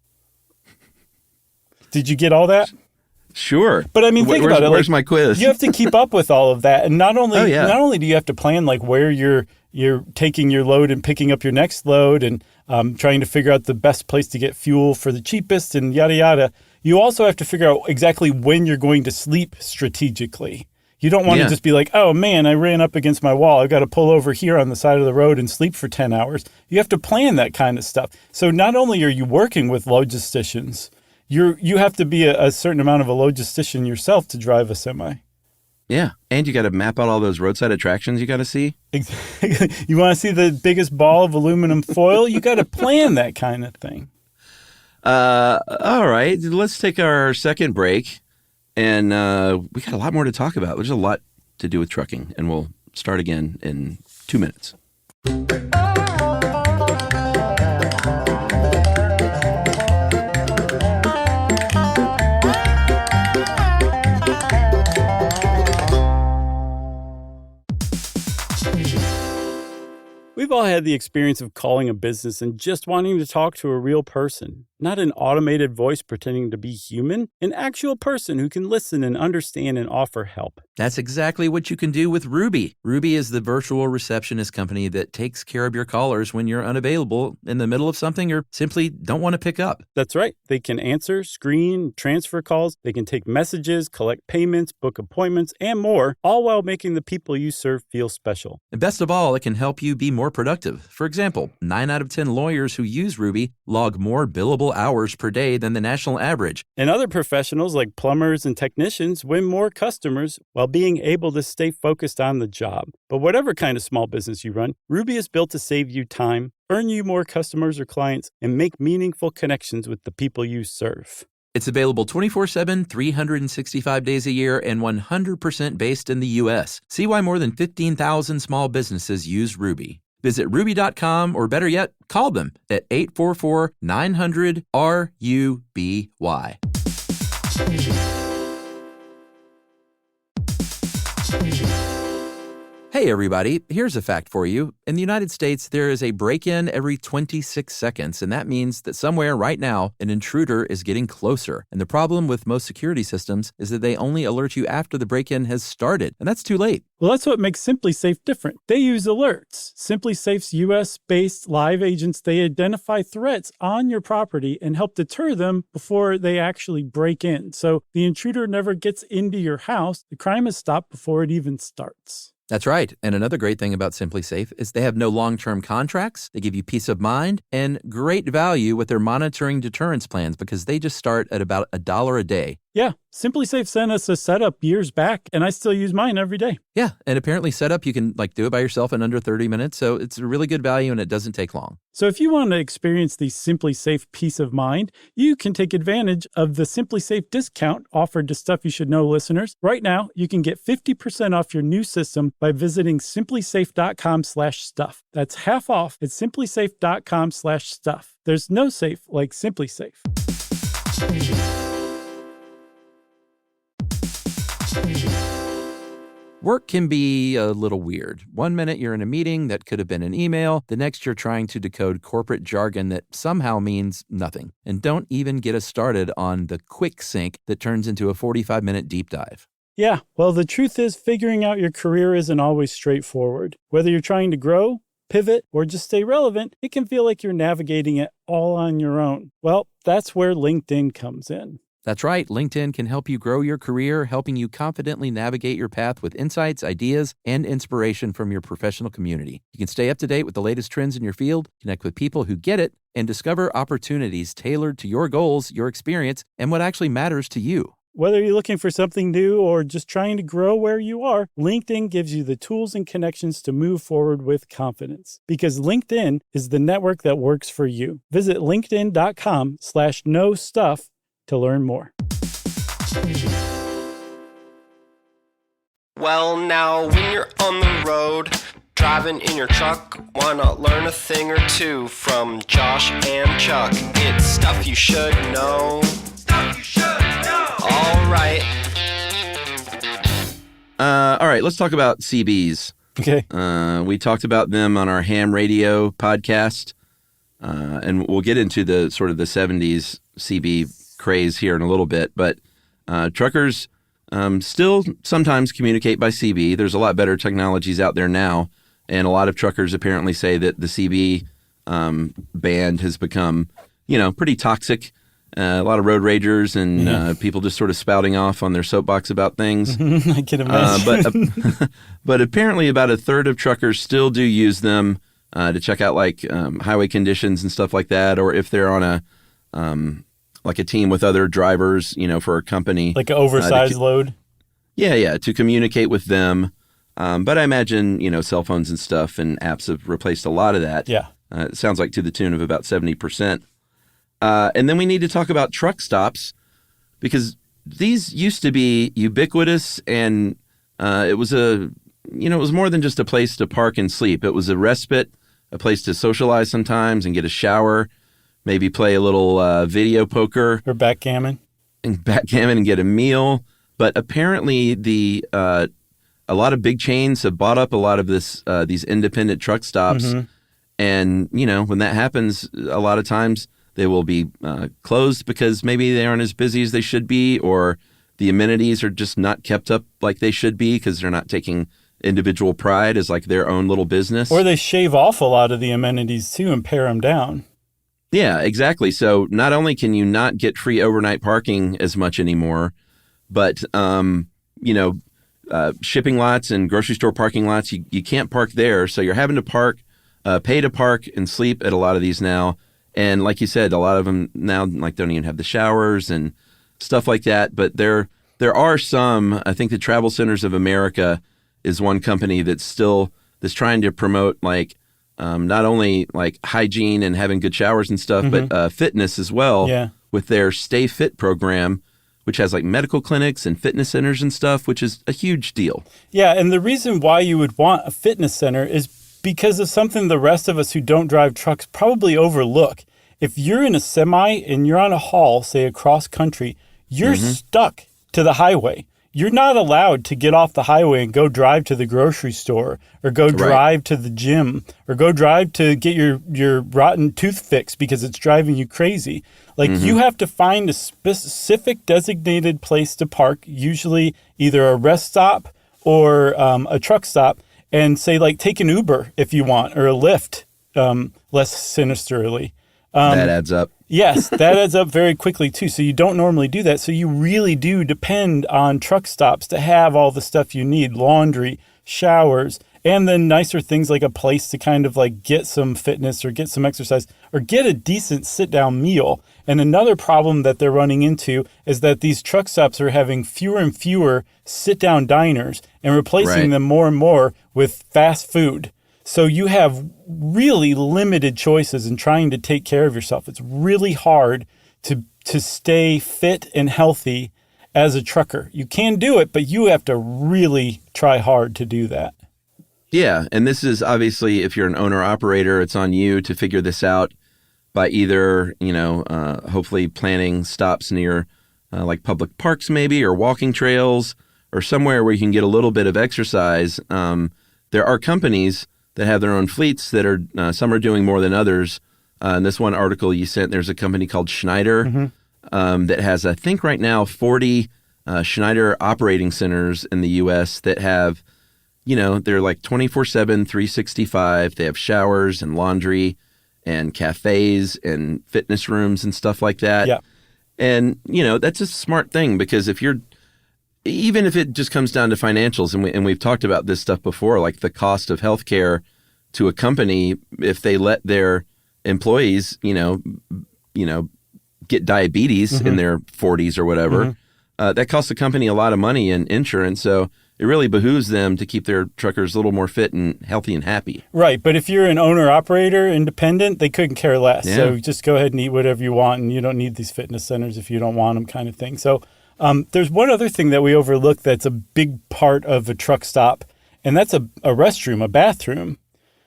Did you get all that? Sure. But I mean, think about it. Where's my quiz? You have to keep up with all of that. And not only do you have to plan where you're taking your load and picking up your next load and trying to figure out the best place to get fuel for the cheapest and yada, yada. You also have to figure out exactly when you're going to sleep strategically. You don't want to just be like, oh man, I ran up against my wall. I've got to pull over here on the side of the road and sleep for 10 hours. You have to plan that kind of stuff. So not only are you working with logisticians, you have to be a certain amount of a logistician yourself to drive a semi. Yeah. And you got to map out all those roadside attractions you got to see. You want to see the biggest ball of aluminum foil? You got to plan that kind of thing. All right. Let's take our second break. And we got a lot more to talk about. There's a lot to do with trucking. And we'll start again in 2 minutes. We've all had the experience of calling a business and just wanting to talk to a real person. Not an automated voice pretending to be human, an actual person who can listen and understand and offer help. That's exactly what you can do with Ruby. Ruby is the virtual receptionist company that takes care of your callers when you're unavailable in the middle of something or simply don't want to pick up. That's right. They can answer, screen, transfer calls. They can take messages, collect payments, book appointments, and more, all while making the people you serve feel special. And best of all, it can help you be more productive. For example, 9 out of 10 lawyers who use Ruby log more billable hours per day than the national average. And other professionals like plumbers and technicians win more customers while being able to stay focused on the job. But whatever kind of small business you run, Ruby is built to save you time, earn you more customers or clients, and make meaningful connections with the people you serve. It's available 24/7, 365 days a year, and 100% based in the U.S. See why more than 15,000 small businesses use Ruby. Visit ruby.com, or better yet, call them at 844-900-RUBY. Hey everybody, here's a fact for you. In the United States, there is a break-in every 26 seconds, and that means that somewhere right now, an intruder is getting closer. And the problem with most security systems is that they only alert you after the break-in has started, and that's too late. Well, that's what makes SimpliSafe different. They use alerts. SimpliSafe's U.S.-based live agents, they identify threats on your property and help deter them before they actually break in. So the intruder never gets into your house. The crime is stopped before it even starts. That's right. And another great thing about SimpliSafe is they have no long-term contracts. They give you peace of mind and great value with their monitoring deterrence plans because they just start at about $1 a day. Yeah, SimpliSafe sent us a setup years back, and I still use mine every day. Yeah, and apparently setup, you can do it by yourself in under 30 minutes, so it's a really good value and it doesn't take long. So if you want to experience the SimpliSafe peace of mind, you can take advantage of the SimpliSafe discount offered to Stuff You Should Know listeners. Right now, you can get 50% off your new system by visiting simplisafe.com/stuff. That's half off at simplisafe.com/stuff. There's no safe like SimpliSafe. Work can be a little weird. One minute you're in a meeting that could have been an email. The next you're trying to decode corporate jargon that somehow means nothing. And don't even get us started on the quick sync that turns into a 45-minute deep dive. Yeah, well, the truth is figuring out your career isn't always straightforward. Whether you're trying to grow, pivot, or just stay relevant, it can feel like you're navigating it all on your own. Well, that's where LinkedIn comes in. That's right. LinkedIn can help you grow your career, helping you confidently navigate your path with insights, ideas, and inspiration from your professional community. You can stay up to date with the latest trends in your field, connect with people who get it, and discover opportunities tailored to your goals, your experience, and what actually matters to you. Whether you're looking for something new or just trying to grow where you are, LinkedIn gives you the tools and connections to move forward with confidence. Because LinkedIn is the network that works for you. Visit linkedin.com/knowstuff to learn more. Well, now when you're on the road, driving in your truck, why not learn a thing or two from Josh and Chuck? It's stuff you should know. Stuff you should know. All right. All right, let's talk about CBs. Okay. We talked about them on our ham radio podcast, and we'll get into the sort of the 70s CB craze here in a little bit, but truckers still sometimes communicate by CB. There's a lot better technologies out there now, and a lot of truckers apparently say that the CB band has become, pretty toxic. A lot of road ragers and people just sort of spouting off on their soapbox about things. I can imagine. But apparently about a third of truckers still do use them to check out highway conditions and stuff like that, or if they're on a team with other drivers, for a company. Like an oversized load? Yeah, to communicate with them. But I imagine, cell phones and stuff and apps have replaced a lot of that. Yeah. It sounds like to the tune of about 70%. And then we need to talk about truck stops, because these used to be ubiquitous, and it was it was more than just a place to park and sleep. It was a respite, a place to socialize sometimes and get a shower, maybe play a little video poker. Or backgammon. And get a meal. But apparently a lot of big chains have bought up a lot of these independent truck stops. Mm-hmm. And, when that happens, a lot of times they will be closed because maybe they aren't as busy as they should be, or the amenities are just not kept up like they should be because they're not taking individual pride as like their own little business. Or they shave off a lot of the amenities too and pare them down. Yeah, exactly. So not only can you not get free overnight parking as much anymore, but, shipping lots and grocery store parking lots, you can't park there. So you're having to pay to park and sleep at a lot of these now. And like you said, a lot of them now don't even have the showers and stuff like that. But there are some. I think the Travel Centers of America is one company that's trying to promote not only hygiene and having good showers and stuff, Mm-hmm. but fitness as well. Yeah. With their Stay Fit program, which has medical clinics and fitness centers and stuff, which is a huge deal. Yeah, and the reason why you would want a fitness center is because of something the rest of us who don't drive trucks probably overlook. If you're in a semi and you're on a haul, say across country, you're stuck to the highway. You're not allowed to get off the highway and go drive to the grocery store, or go drive to the gym, or go drive to get your rotten tooth fixed because it's driving you crazy. You have to find a specific designated place to park, usually either a rest stop or a truck stop, and say take an Uber if you want, or a Lyft, less sinisterly. That adds up. Yes, that adds up very quickly too. So you don't normally do that. So you really do depend on truck stops to have all the stuff you need: laundry, showers, and then nicer things like a place to kind of get some fitness or get some exercise or get a decent sit-down meal. And another problem that they're running into is that these truck stops are having fewer and fewer sit-down diners and replacing them more and more with fast food. So you have really limited choices in trying to take care of yourself. It's really hard to stay fit and healthy as a trucker. You can do it, but you have to really try hard to do that. Yeah, and this is obviously, if you're an owner-operator, it's on you to figure this out by either, hopefully planning stops near public parks maybe, or walking trails, or somewhere where you can get a little bit of exercise. There are companies that have their own fleets that are, some are doing more than others. In this one article you sent, there's a company called Schneider that has, I think right now, 40 Schneider operating centers in the U.S. that have, they're 24/7, 365. They have showers and laundry and cafes and fitness rooms and stuff like that. Yeah. And, that's a smart thing, because even if it just comes down to financials, and we've talked about this stuff before, the cost of healthcare to a company, if they let their employees, get diabetes in their 40s or whatever, that costs the company a lot of money in insurance. So it really behooves them to keep their truckers a little more fit and healthy and happy. Right. But if you're an owner-operator, independent, they couldn't care less. Yeah. So just go ahead and eat whatever you want, and you don't need these fitness centers if you don't want them, kind of thing. So there's one other thing that we overlook that's a big part of a truck stop, and that's a restroom, a bathroom.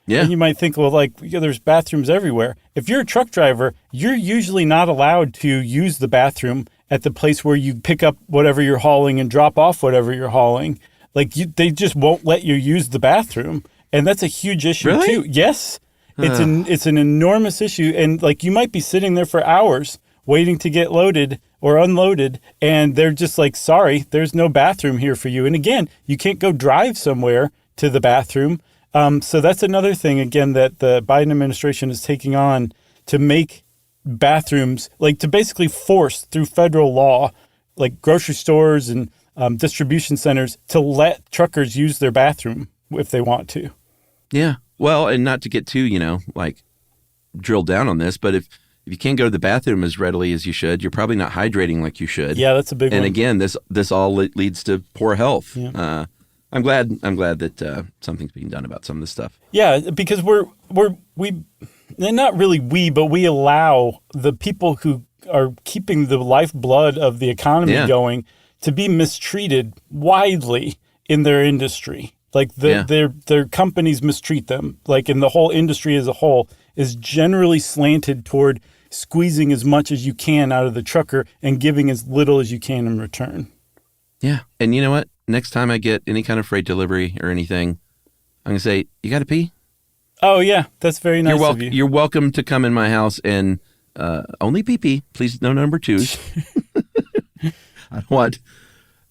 Yeah. And you might think, well, there's bathrooms everywhere. If you're a truck driver, you're usually not allowed to use the bathroom at the place where you pick up whatever you're hauling and drop off whatever you're hauling. They just won't let you use the bathroom, and that's a huge issue Really? too. Yes, it's an enormous issue, and you might be sitting there for hours waiting to get loaded or unloaded, and they're just sorry, there's no bathroom here for you. And again, you can't go drive somewhere to the bathroom. So that's another thing, again, that the Biden administration is taking on to make bathrooms, to basically force through federal law, grocery stores and distribution centers, to let truckers use their bathroom if they want to. Yeah. Well, and not to get too, drilled down on this, but if you can't go to the bathroom as readily as you should, you're probably not hydrating like you should. Yeah, that's a big one. And again, this all leads to poor health. Yeah. I'm glad that something's being done about some of this stuff. Yeah, because we not really but we allow the people who are keeping the lifeblood of the economy going to be mistreated widely in their industry. Like their companies mistreat them. Like, in the whole industry as a whole is generally slanted toward squeezing as much as you can out of the trucker and giving as little as you can in return. Yeah. And you know what? Next time I get any kind of freight delivery or anything, I'm going to say, you got to pee? Oh, yeah. That's very nice of you. You're welcome to come in my house and only pee-pee. Please, no number twos. I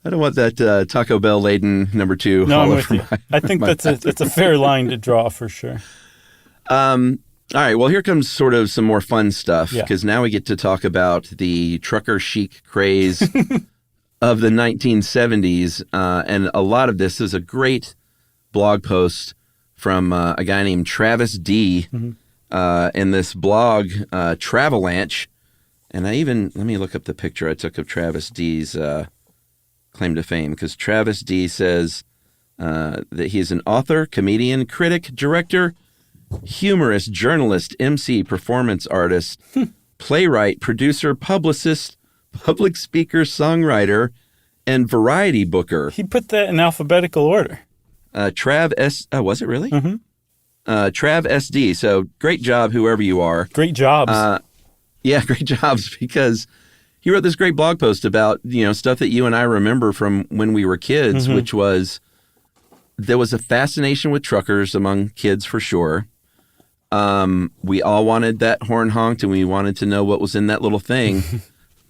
don't want that Taco Bell laden number two. No, I'm with you. I think that's a fair line to draw for sure. All right. Well, here comes sort of some more fun stuff, Yeah. because now we get to talk about the trucker chic craze of the 1970s. And a lot of this is a great blog post from a guy named Travis D. In this blog, Travelanche. And let me look up the picture I took of Travis D's claim to fame, because Travis D says that he is an author, comedian, critic, director, humorist, journalist, MC, performance artist, playwright, producer, publicist, public speaker, songwriter, and variety booker. He put that in alphabetical order. Trav S. Oh, was it really? Mm-hmm. Trav SD. So great job, whoever you are. Great jobs. Yeah, great jobs, because he wrote this great blog post about, stuff that you and I remember from when we were kids, which was there was a fascination with truckers among kids for sure. We all wanted that horn honked and we wanted to know what was in that little thing.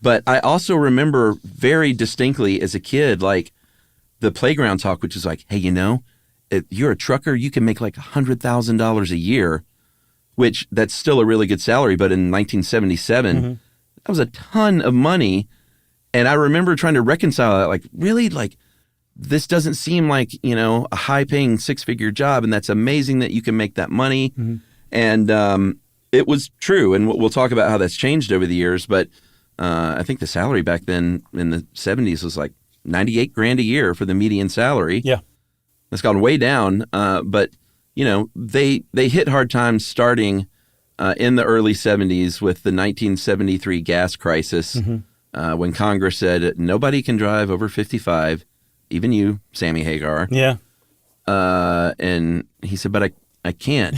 But I also remember very distinctly as a kid, like the playground talk, which is like, hey, if you're a trucker, you can make like $100,000 a year, which that's still a really good salary. But in 1977, that was a ton of money. And I remember trying to reconcile that, like, really, like, this doesn't seem like, a high paying 6-figure job. And that's amazing that you can make that money. And it was true. And we'll talk about how that's changed over the years. But I think the salary back then in the 70s was like $98,000 a year for the median salary. Yeah. That's gone way down. But, they hit hard times starting in the early 70s with the 1973 gas crisis, when Congress said nobody can drive over 55, even you, Sammy Hagar. Yeah. And he said, but I can't.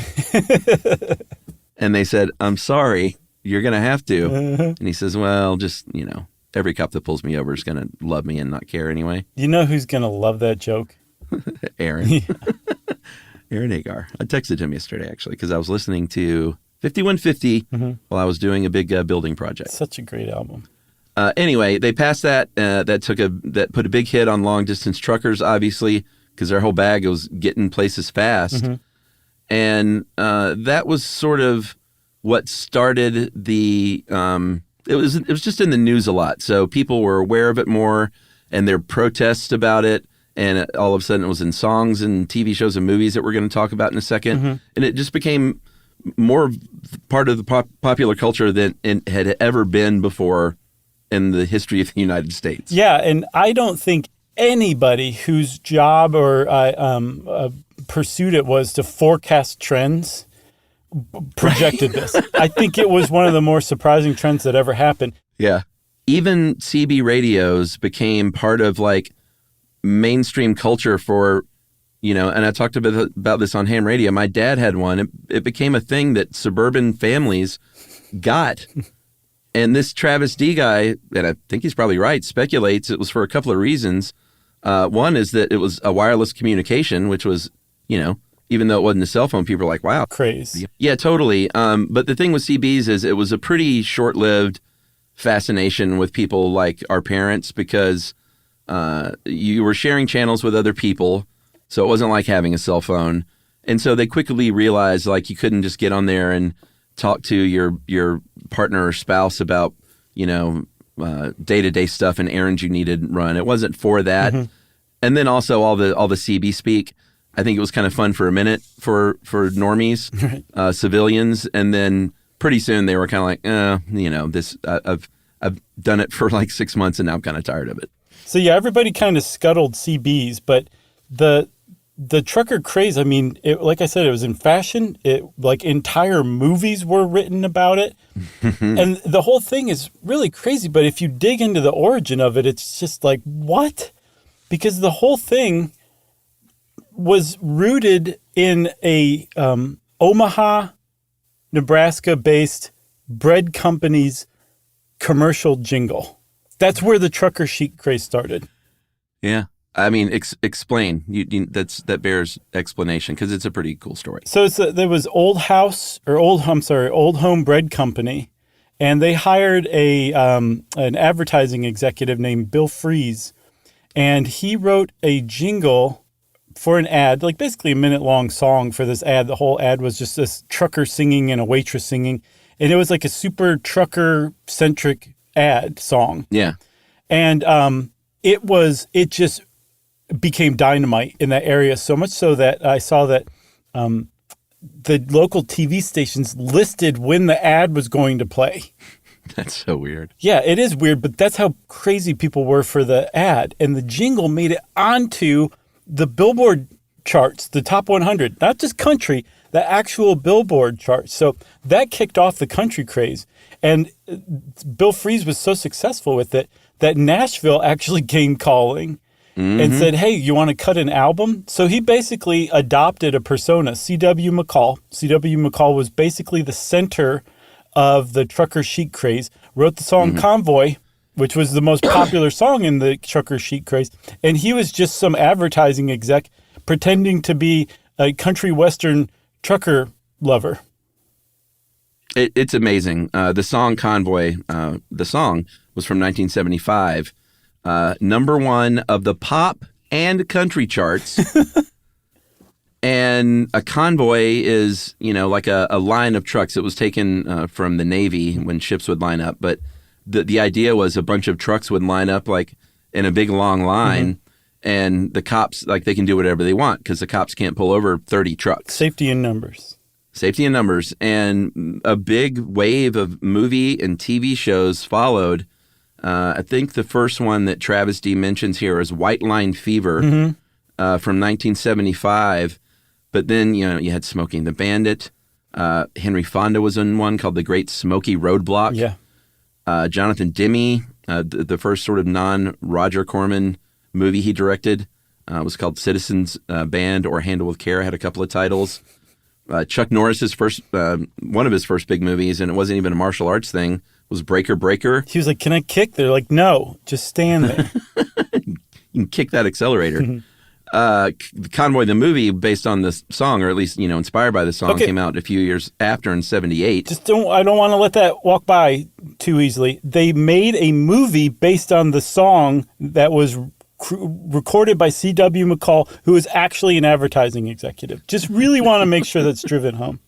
And they said, I'm sorry, you're going to have to. And he says, well, just, every cop that pulls me over is going to love me and not care anyway. You know who's going to love that joke? Aaron. Aaron Hagar. I texted him yesterday, actually, because I was listening to 5150 while I was doing a big building project. Such a great album. Anyway, they passed that. That put a big hit on long distance truckers, obviously, because their whole bag was getting places fast. And that was sort of what started the. It was just in the news a lot, so people were aware of it more, and there were protests about it. And all of a sudden, it was in songs and TV shows and movies that we're going to talk about in a second. And it just became more part of the popular culture than it had ever been before in the history of the United States. Yeah, and I don't think anybody whose job or pursuit it was to forecast trends projected this. I think it was one of the more surprising trends that ever happened. Yeah. Even CB radios became part of like mainstream culture for, and I talked about this on ham radio. My dad had one. It became a thing that suburban families got. And this Travis D guy, and I think he's probably right, speculates it was for a couple of reasons. One is that it was a wireless communication, which was, even though it wasn't a cell phone, people were like, wow. Craze. Yeah, totally. But the thing with CBs is it was a pretty short-lived fascination with people like our parents, because you were sharing channels with other people, so it wasn't like having a cell phone. And so they quickly realized, like, you couldn't just get on there and talk to your partner or spouse about, day-to-day stuff and errands you needed run. It wasn't for that. And then also all the CB speak. I think it was kind of fun for a minute for normies, civilians, and then pretty soon they were kind of like, this I've done it for like 6 months and now I'm kind of tired of it. So yeah, everybody kind of scuttled CBs, but the trucker craze, I mean, like I said, it was in fashion. Like entire movies were written about it. And the whole thing is really crazy. But if you dig into the origin of it, it's just like, what? Because the whole thing was rooted in a Omaha, Nebraska-based bread company's commercial jingle. That's where the trucker chic craze started. Yeah. I mean, explain. That bears explanation because it's a pretty cool story. So there was Old Home Bread Company, and they hired an advertising executive named Bill Fries, and he wrote a jingle for an ad, like basically a minute-long song for this ad. The whole ad was just this trucker singing and a waitress singing, and it was like a super trucker-centric ad song. Yeah. And it just became dynamite in that area, so much so that I saw that the local TV stations listed when the ad was going to play. That's so weird. Yeah, it is weird, but that's how crazy people were for the ad. And the jingle made it onto the Billboard charts, the top 100, not just country, the actual Billboard charts. So that kicked off the country craze. And Bill Fries was so successful with it that Nashville actually came calling and said, hey, you want to cut an album? So he basically adopted a persona, C.W. McCall. C.W. McCall was basically the center of the trucker chic craze, wrote the song Convoy, which was the most popular song in the trucker chic craze. And he was just some advertising exec pretending to be a country western trucker lover. It's amazing. The song Convoy, the song was from 1975. Number one of the pop and country charts. And a convoy is, like a line of trucks. It was taken from the Navy when ships would line up. But the idea was a bunch of trucks would line up like in a big long line. And the cops, like they can do whatever they want because the cops can't pull over 30 trucks. Safety in numbers. Safety in numbers. And a big wave of movie and TV shows followed. I think the first one that Travis D mentions here is White Line Fever from 1975. But then, you had Smokey and the Bandit. Henry Fonda was in one called The Great Smoky Roadblock. Yeah. Jonathan Demme, the first sort of non-Roger Corman movie he directed, was called Citizens Band or Handle with Care. Had a couple of titles. Chuck Norris's one of his first big movies, and it wasn't even a martial arts thing, was Breaker Breaker. He was like, can I kick? They're like, no, just stand there. You can kick that accelerator. Convoy, the movie, based on this song, or at least, inspired by the song, came out a few years after in 78. I don't want to let that walk by too easily. They made a movie based on the song that was recorded by C.W. McCall, who is actually an advertising executive. Just really want to make sure that's driven home.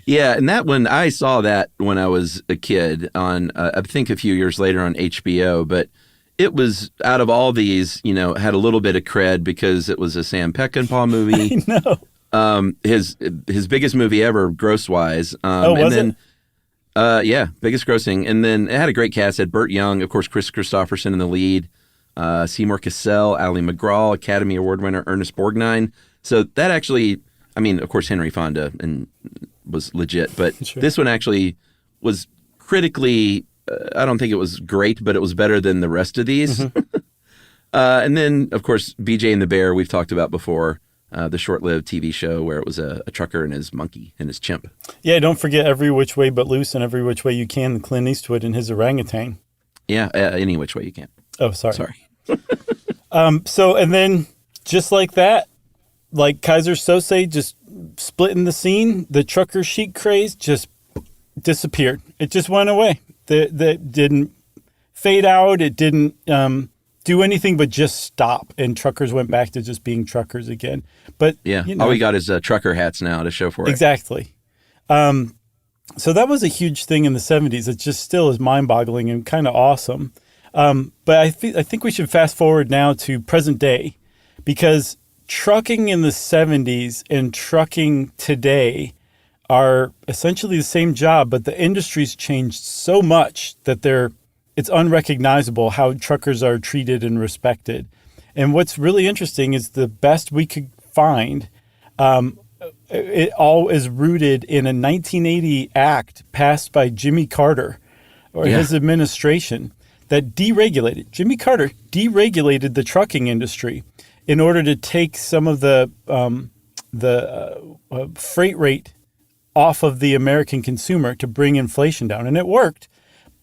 Yeah, and that one, I saw that when I was a kid on, I think a few years later on HBO, but it was, out of all these, had a little bit of cred because it was a Sam Peckinpah movie. I know. His biggest movie ever, gross-wise. Was it? Yeah, biggest grossing. And then it had a great cast. It had Burt Young, of course, Chris Christopherson in the lead, Seymour Cassell, Ali McGraw, Academy Award winner Ernest Borgnine. So that actually, of course, Henry Fonda was legit, but This one actually was critically, I don't think it was great, but it was better than the rest of these. And then, of course, BJ and the Bear, we've talked about before, the short-lived TV show where it was a trucker and his monkey and his chimp. Yeah, don't forget Every Which Way But Loose and Every Which Way You Can, Clint Eastwood and his orangutan. Yeah, Any Which Way You Can. Oh, sorry. And then, just like that, like Kaiser Sose just splitting the scene, the trucker chic craze just disappeared. It just went away. That didn't fade out. It didn't do anything but just stop. And truckers went back to just being truckers again. But yeah, all we got is trucker hats now to show for it. Exactly. So that was a huge thing in the 70s. It just still is mind-boggling and kind of awesome. But I think we should fast forward now to present day, because trucking in the 70s and trucking today are essentially the same job, but the industry's changed so much that it's unrecognizable how truckers are treated and respected. And what's really interesting is the best we could find, it all is rooted in a 1980 act passed by Jimmy Carter or his administration that deregulated. Jimmy Carter deregulated the trucking industry in order to take some of the freight rate off of the American consumer to bring inflation down. And it worked.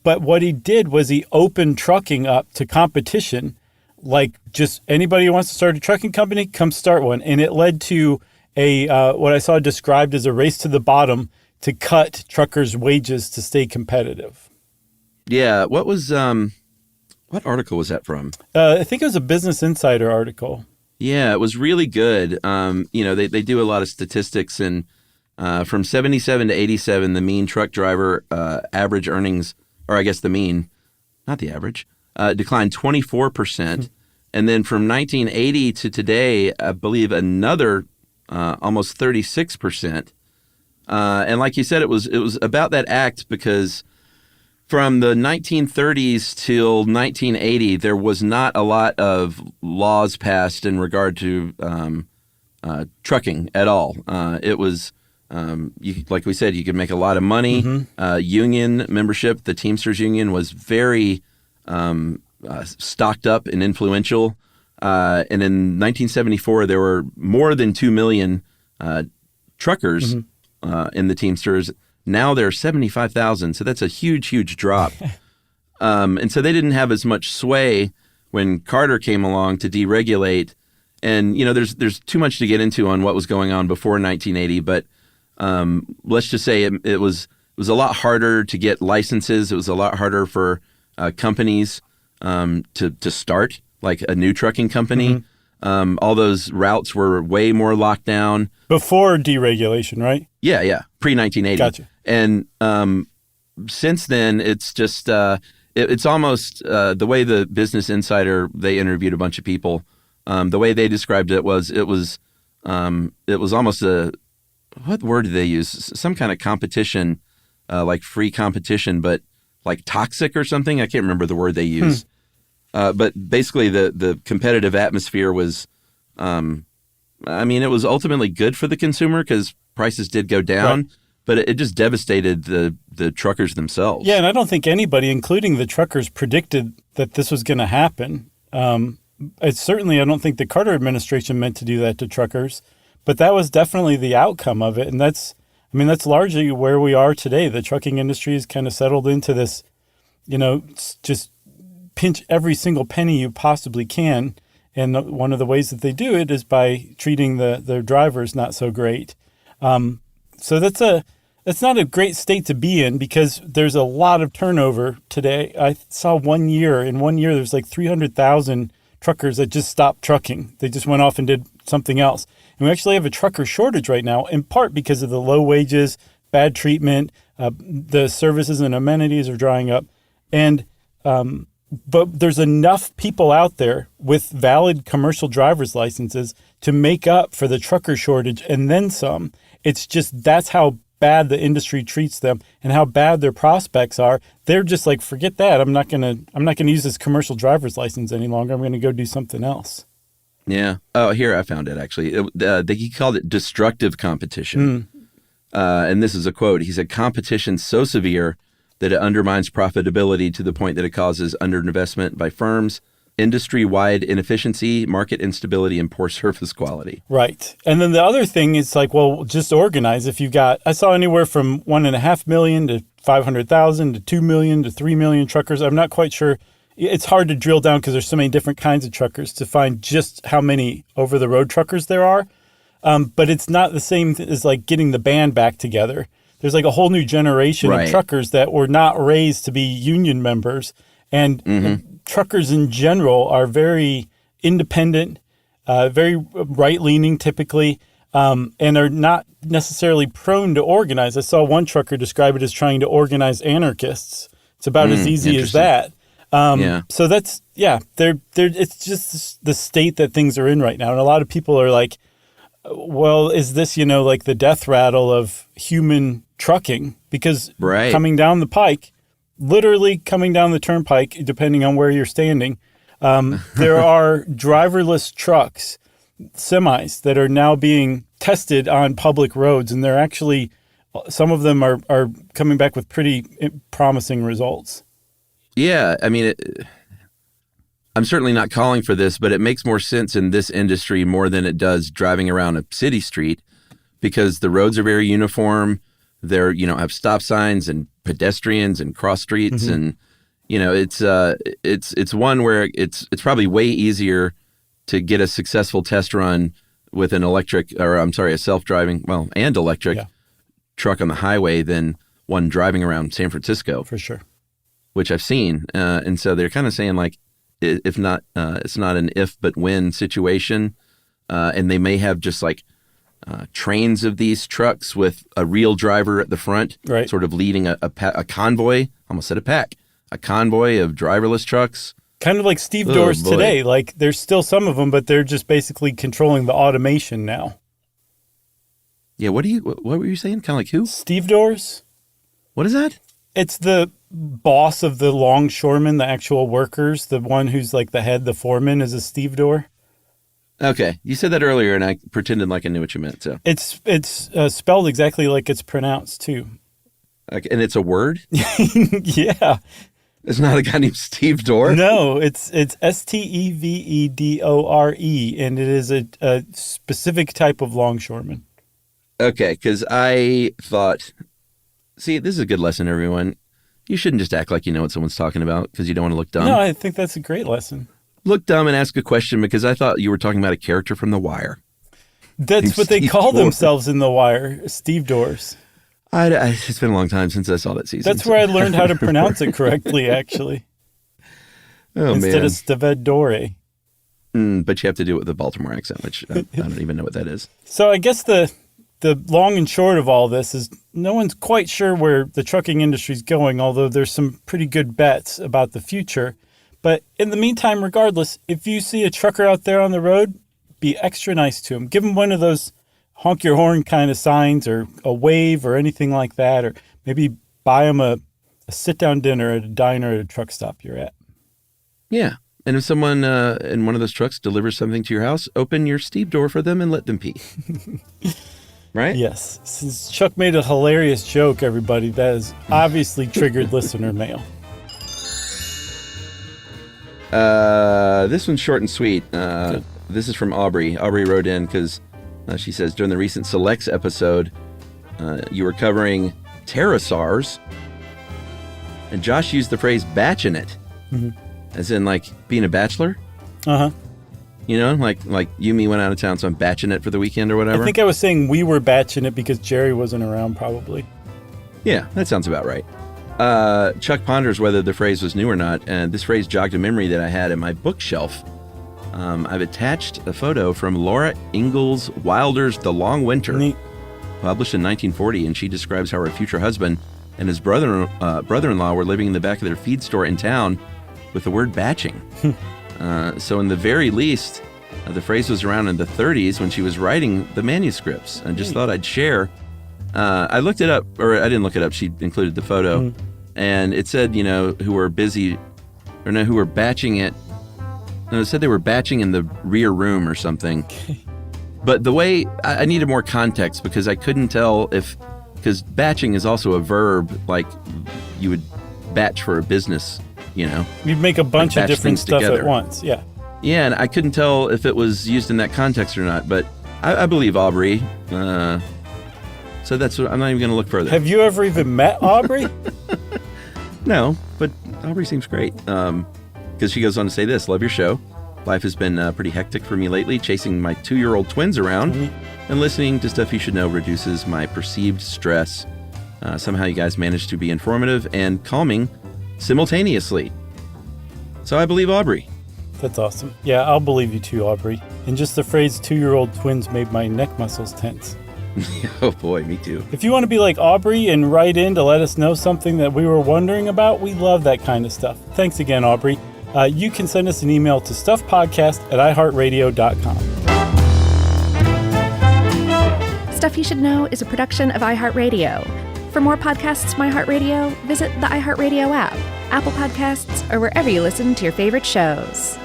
But what he did was he opened trucking up to competition. Like, just anybody who wants to start a trucking company, come start one. And it led to what I saw described as a race to the bottom to cut truckers' wages to stay competitive. Yeah. What was what article was that from? I think it was a Business Insider article. Yeah, it was really good. They do a lot of statistics, and from 77 to 87, the mean truck driver average earnings, or I guess the mean, not the average, declined 24%. And then from 1980 to today, I believe another almost 36%. And like you said, it was about that act because from the 1930s till 1980, there was not a lot of laws passed in regard to trucking at all. It was, like we said, you could make a lot of money. Union membership, the Teamsters Union, was very stocked up and influential. And in 1974, there were more than 2 million truckers in the Teamsters. Now there are 75,000, so that's a huge, huge drop. And so they didn't have as much sway when Carter came along to deregulate. And there's too much to get into on what was going on before 1980, but let's just say it was a lot harder to get licenses. It was a lot harder for companies to start, like a new trucking company. All those routes were way more locked down. Before deregulation, right? Yeah. Pre-1980. Gotcha. And since then, it's just it's almost the way the Business Insider, they interviewed a bunch of people. The way they described it was almost what word did they use? Some kind of competition, like free competition, but like toxic or something. I can't remember the word they used. But basically, the competitive atmosphere was, it was ultimately good for the consumer because prices did go down. Right. But it just devastated the truckers themselves. Yeah, and I don't think anybody, including the truckers, predicted that this was going to happen. I don't think the Carter administration meant to do that to truckers, but that was definitely the outcome of it. And that's largely where we are today. The trucking industry is kind of settled into this, just pinch every single penny you possibly can. And one of the ways that they do it is by treating their drivers not so great. So that's not a great state to be in because there's a lot of turnover today. I saw in 1 year, there's like 300,000 truckers that just stopped trucking. They just went off and did something else. And we actually have a trucker shortage right now, in part because of the low wages, bad treatment, the services and amenities are drying up. And but there's enough people out there with valid commercial driver's licenses to make up for the trucker shortage and then some. It's just that's how bad the industry treats them and how bad their prospects are. They're just like, forget that. I'm not gonna use this commercial driver's license any longer. I'm gonna go do something else. Yeah. Oh, here I found it actually. He called it destructive competition. And this is a quote. He said, "Competition so severe that it undermines profitability to the point that it causes underinvestment by firms, industry-wide inefficiency, market instability, and poor service quality." Right. And then the other thing is like, well, just organize. If you've got, I saw anywhere from 1.5 million to 500,000 to 2 million to 3 million truckers. I'm not quite sure. It's hard to drill down because there's so many different kinds of truckers to find just how many over-the-road truckers there are. But it's not the same as like getting the band back together. There's like a whole new generation of truckers that were not raised to be union members. And truckers in general are very independent, very right-leaning typically, and are not necessarily prone to organize. I saw one trucker describe it as trying to organize anarchists. It's about as easy as that. So that's, it's just the state that things are in right now. And a lot of people are like, well, is this, like the death rattle of human trucking? Because Right. coming down the pike, literally coming down the turnpike, depending on where you're standing, there are driverless trucks, semis, that are now being tested on public roads. And they're actually, some of them are coming back with pretty promising results. Yeah, I mean, I'm certainly not calling for this, but it makes more sense in this industry more than it does driving around a city street, because the roads are very uniform. They're, have stop signs and pedestrians and cross streets, and it's one where it's probably way easier to get a successful test run with an a self-driving, and electric truck on the highway than one driving around San Francisco. For sure. Which I've seen. And so they're kind of saying like, if not, it's not an if but when situation. And they may have just like trains of these trucks with a real driver at the front, right, sort of leading a convoy, almost said a pack, a convoy of driverless trucks. Kind of like Steve doors today. Like there's still some of them, but they're just basically controlling the automation now. Yeah, what were you saying? Kind of like who? Steve doors. What is that? It's the boss of the longshoremen, the actual workers. The one who's like the head, the foreman, is a stevedore. Okay, you said that earlier, and I pretended like I knew what you meant. So it's spelled exactly like it's pronounced too. Okay, and it's a word. Yeah, it's not a guy named Steve Dorr. No, it's Stevedore, and it is a specific type of longshoreman. Okay, because I thought, see, this is a good lesson, everyone. You shouldn't just act like you know what someone's talking about because you don't want to look dumb. No, I think that's a great lesson. Look dumb and ask a question, because I thought you were talking about a character from The Wire. That's what they call themselves in The Wire, Steve Doors. It's been a long time since I saw that season. That's where I learned how to pronounce it correctly, actually. Instead of Stevedore. But you have to do it with a Baltimore accent, which I don't even know what that is. So I guess the long and short of all this is no one's quite sure where the trucking industry is going, although there's some pretty good bets about the future. But in the meantime, regardless, if you see a trucker out there on the road, be extra nice to him. Give him one of those honk your horn kind of signs, or a wave, or anything like that. Or maybe buy him a sit-down dinner at a diner at a truck stop you're at. Yeah. And if someone in one of those trucks delivers something to your house, open your Steve door for them and let them pee. Right? Yes. Since Chuck made a hilarious joke, everybody, that has obviously triggered listener mail. This one's short and sweet. This is from Aubrey. Aubrey wrote in because she says, during the recent Selects episode, you were covering pterosaurs, and Josh used the phrase batching it, as in like being a bachelor. Uh-huh. You know, like you and me went out of town, so I'm batching it for the weekend or whatever. I think I was saying we were batching it because Jerry wasn't around, probably. Yeah, that sounds about right. Chuck ponders whether the phrase was new or not, and this phrase jogged a memory that I had in my bookshelf. I've attached a photo from Laura Ingalls Wilder's The Long Winter, Neat. published in 1940, and she describes how her future husband and his brother-in-law were living in the back of their feed store in town with the word batching. So in the very least, the phrase was around in the 30s when she was writing the manuscripts, and just thought I'd share. I looked it up, or I didn't look it up. She included the photo, and it said, who were who were batching it. No, it said they were batching in the rear room or something. But the way I needed more context, because I couldn't tell because batching is also a verb, like you would batch for a business, You'd make a bunch of different stuff together at once, yeah. Yeah, and I couldn't tell if it was used in that context or not, but I believe Aubrey. So that's what I'm not even going to look further. Have you ever even met Aubrey? No, but Aubrey seems great. Because she goes on to say this: love your show. Life has been pretty hectic for me lately, chasing my 2-year-old twins around, and listening to Stuff You Should Know reduces my perceived stress. Somehow you guys manage to be informative and calming simultaneously. So I believe Aubrey. That's awesome. Yeah, I'll believe you too, Aubrey. And just the phrase 2-year-old twins made my neck muscles tense. Oh boy, me too. If you want to be like Aubrey and write in to let us know something that we were wondering about, we love that kind of stuff. Thanks again, Aubrey. You can send us an email to stuffpodcast@iheartradio.com. Stuff You Should Know is a production of iHeartRadio. For more podcasts from iHeartRadio, visit the iHeartRadio app, Apple Podcasts, or wherever you listen to your favorite shows.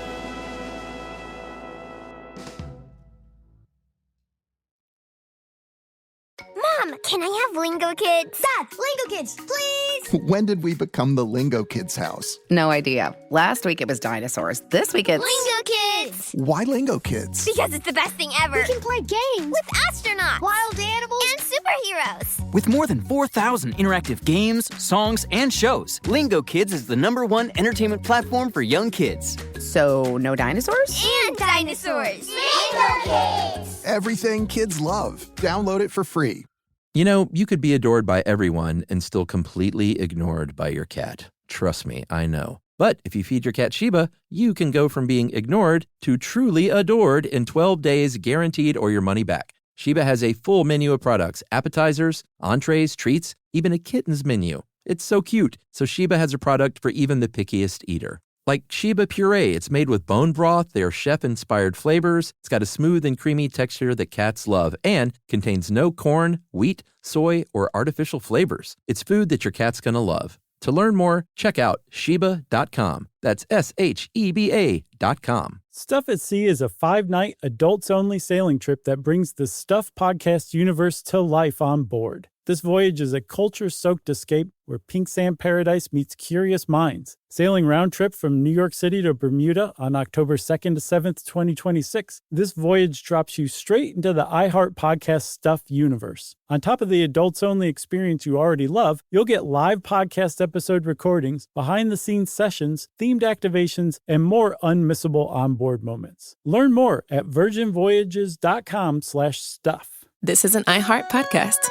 Mom, can I have Lingo Kids? Dad, Lingo Kids, please! When did we become the Lingo Kids house? No idea. Last week it was dinosaurs. This week it's... Lingo Kids! Why Lingo Kids? Because it's the best thing ever. We can play games with astronauts, wild animals, and superheroes. With more than 4,000 interactive games, songs, and shows, Lingo Kids is the #1 entertainment platform for young kids. So, no dinosaurs? And dinosaurs! Lingo Kids! Everything kids love. Download it for free. You know, you could be adored by everyone and still completely ignored by your cat. Trust me, I know. But if you feed your cat Sheba, you can go from being ignored to truly adored in 12 days guaranteed or your money back. Sheba has a full menu of products, appetizers, entrees, treats, even a kitten's menu. It's so cute. So Sheba has a product for even the pickiest eater. Like Sheba Puree, it's made with bone broth, their chef-inspired flavors. It's got a smooth and creamy texture that cats love and contains no corn, wheat, soy, or artificial flavors. It's food that your cat's gonna love. To learn more, check out Sheba.com. That's SHEBA.com. Stuff at Sea is a 5-night, adults-only sailing trip that brings the Stuff podcast universe to life on board. This voyage is a culture-soaked escape where pink sand paradise meets curious minds. Sailing round trip from New York City to Bermuda on October 2nd to 7th, 2026, this voyage drops you straight into the iHeart Podcast Stuff universe. On top of the adults-only experience you already love, you'll get live podcast episode recordings, behind-the-scenes sessions, themed activations, and more unmissable onboard moments. Learn more at virginvoyages.com/stuff. This is an iHeart podcast.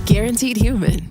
Guaranteed human.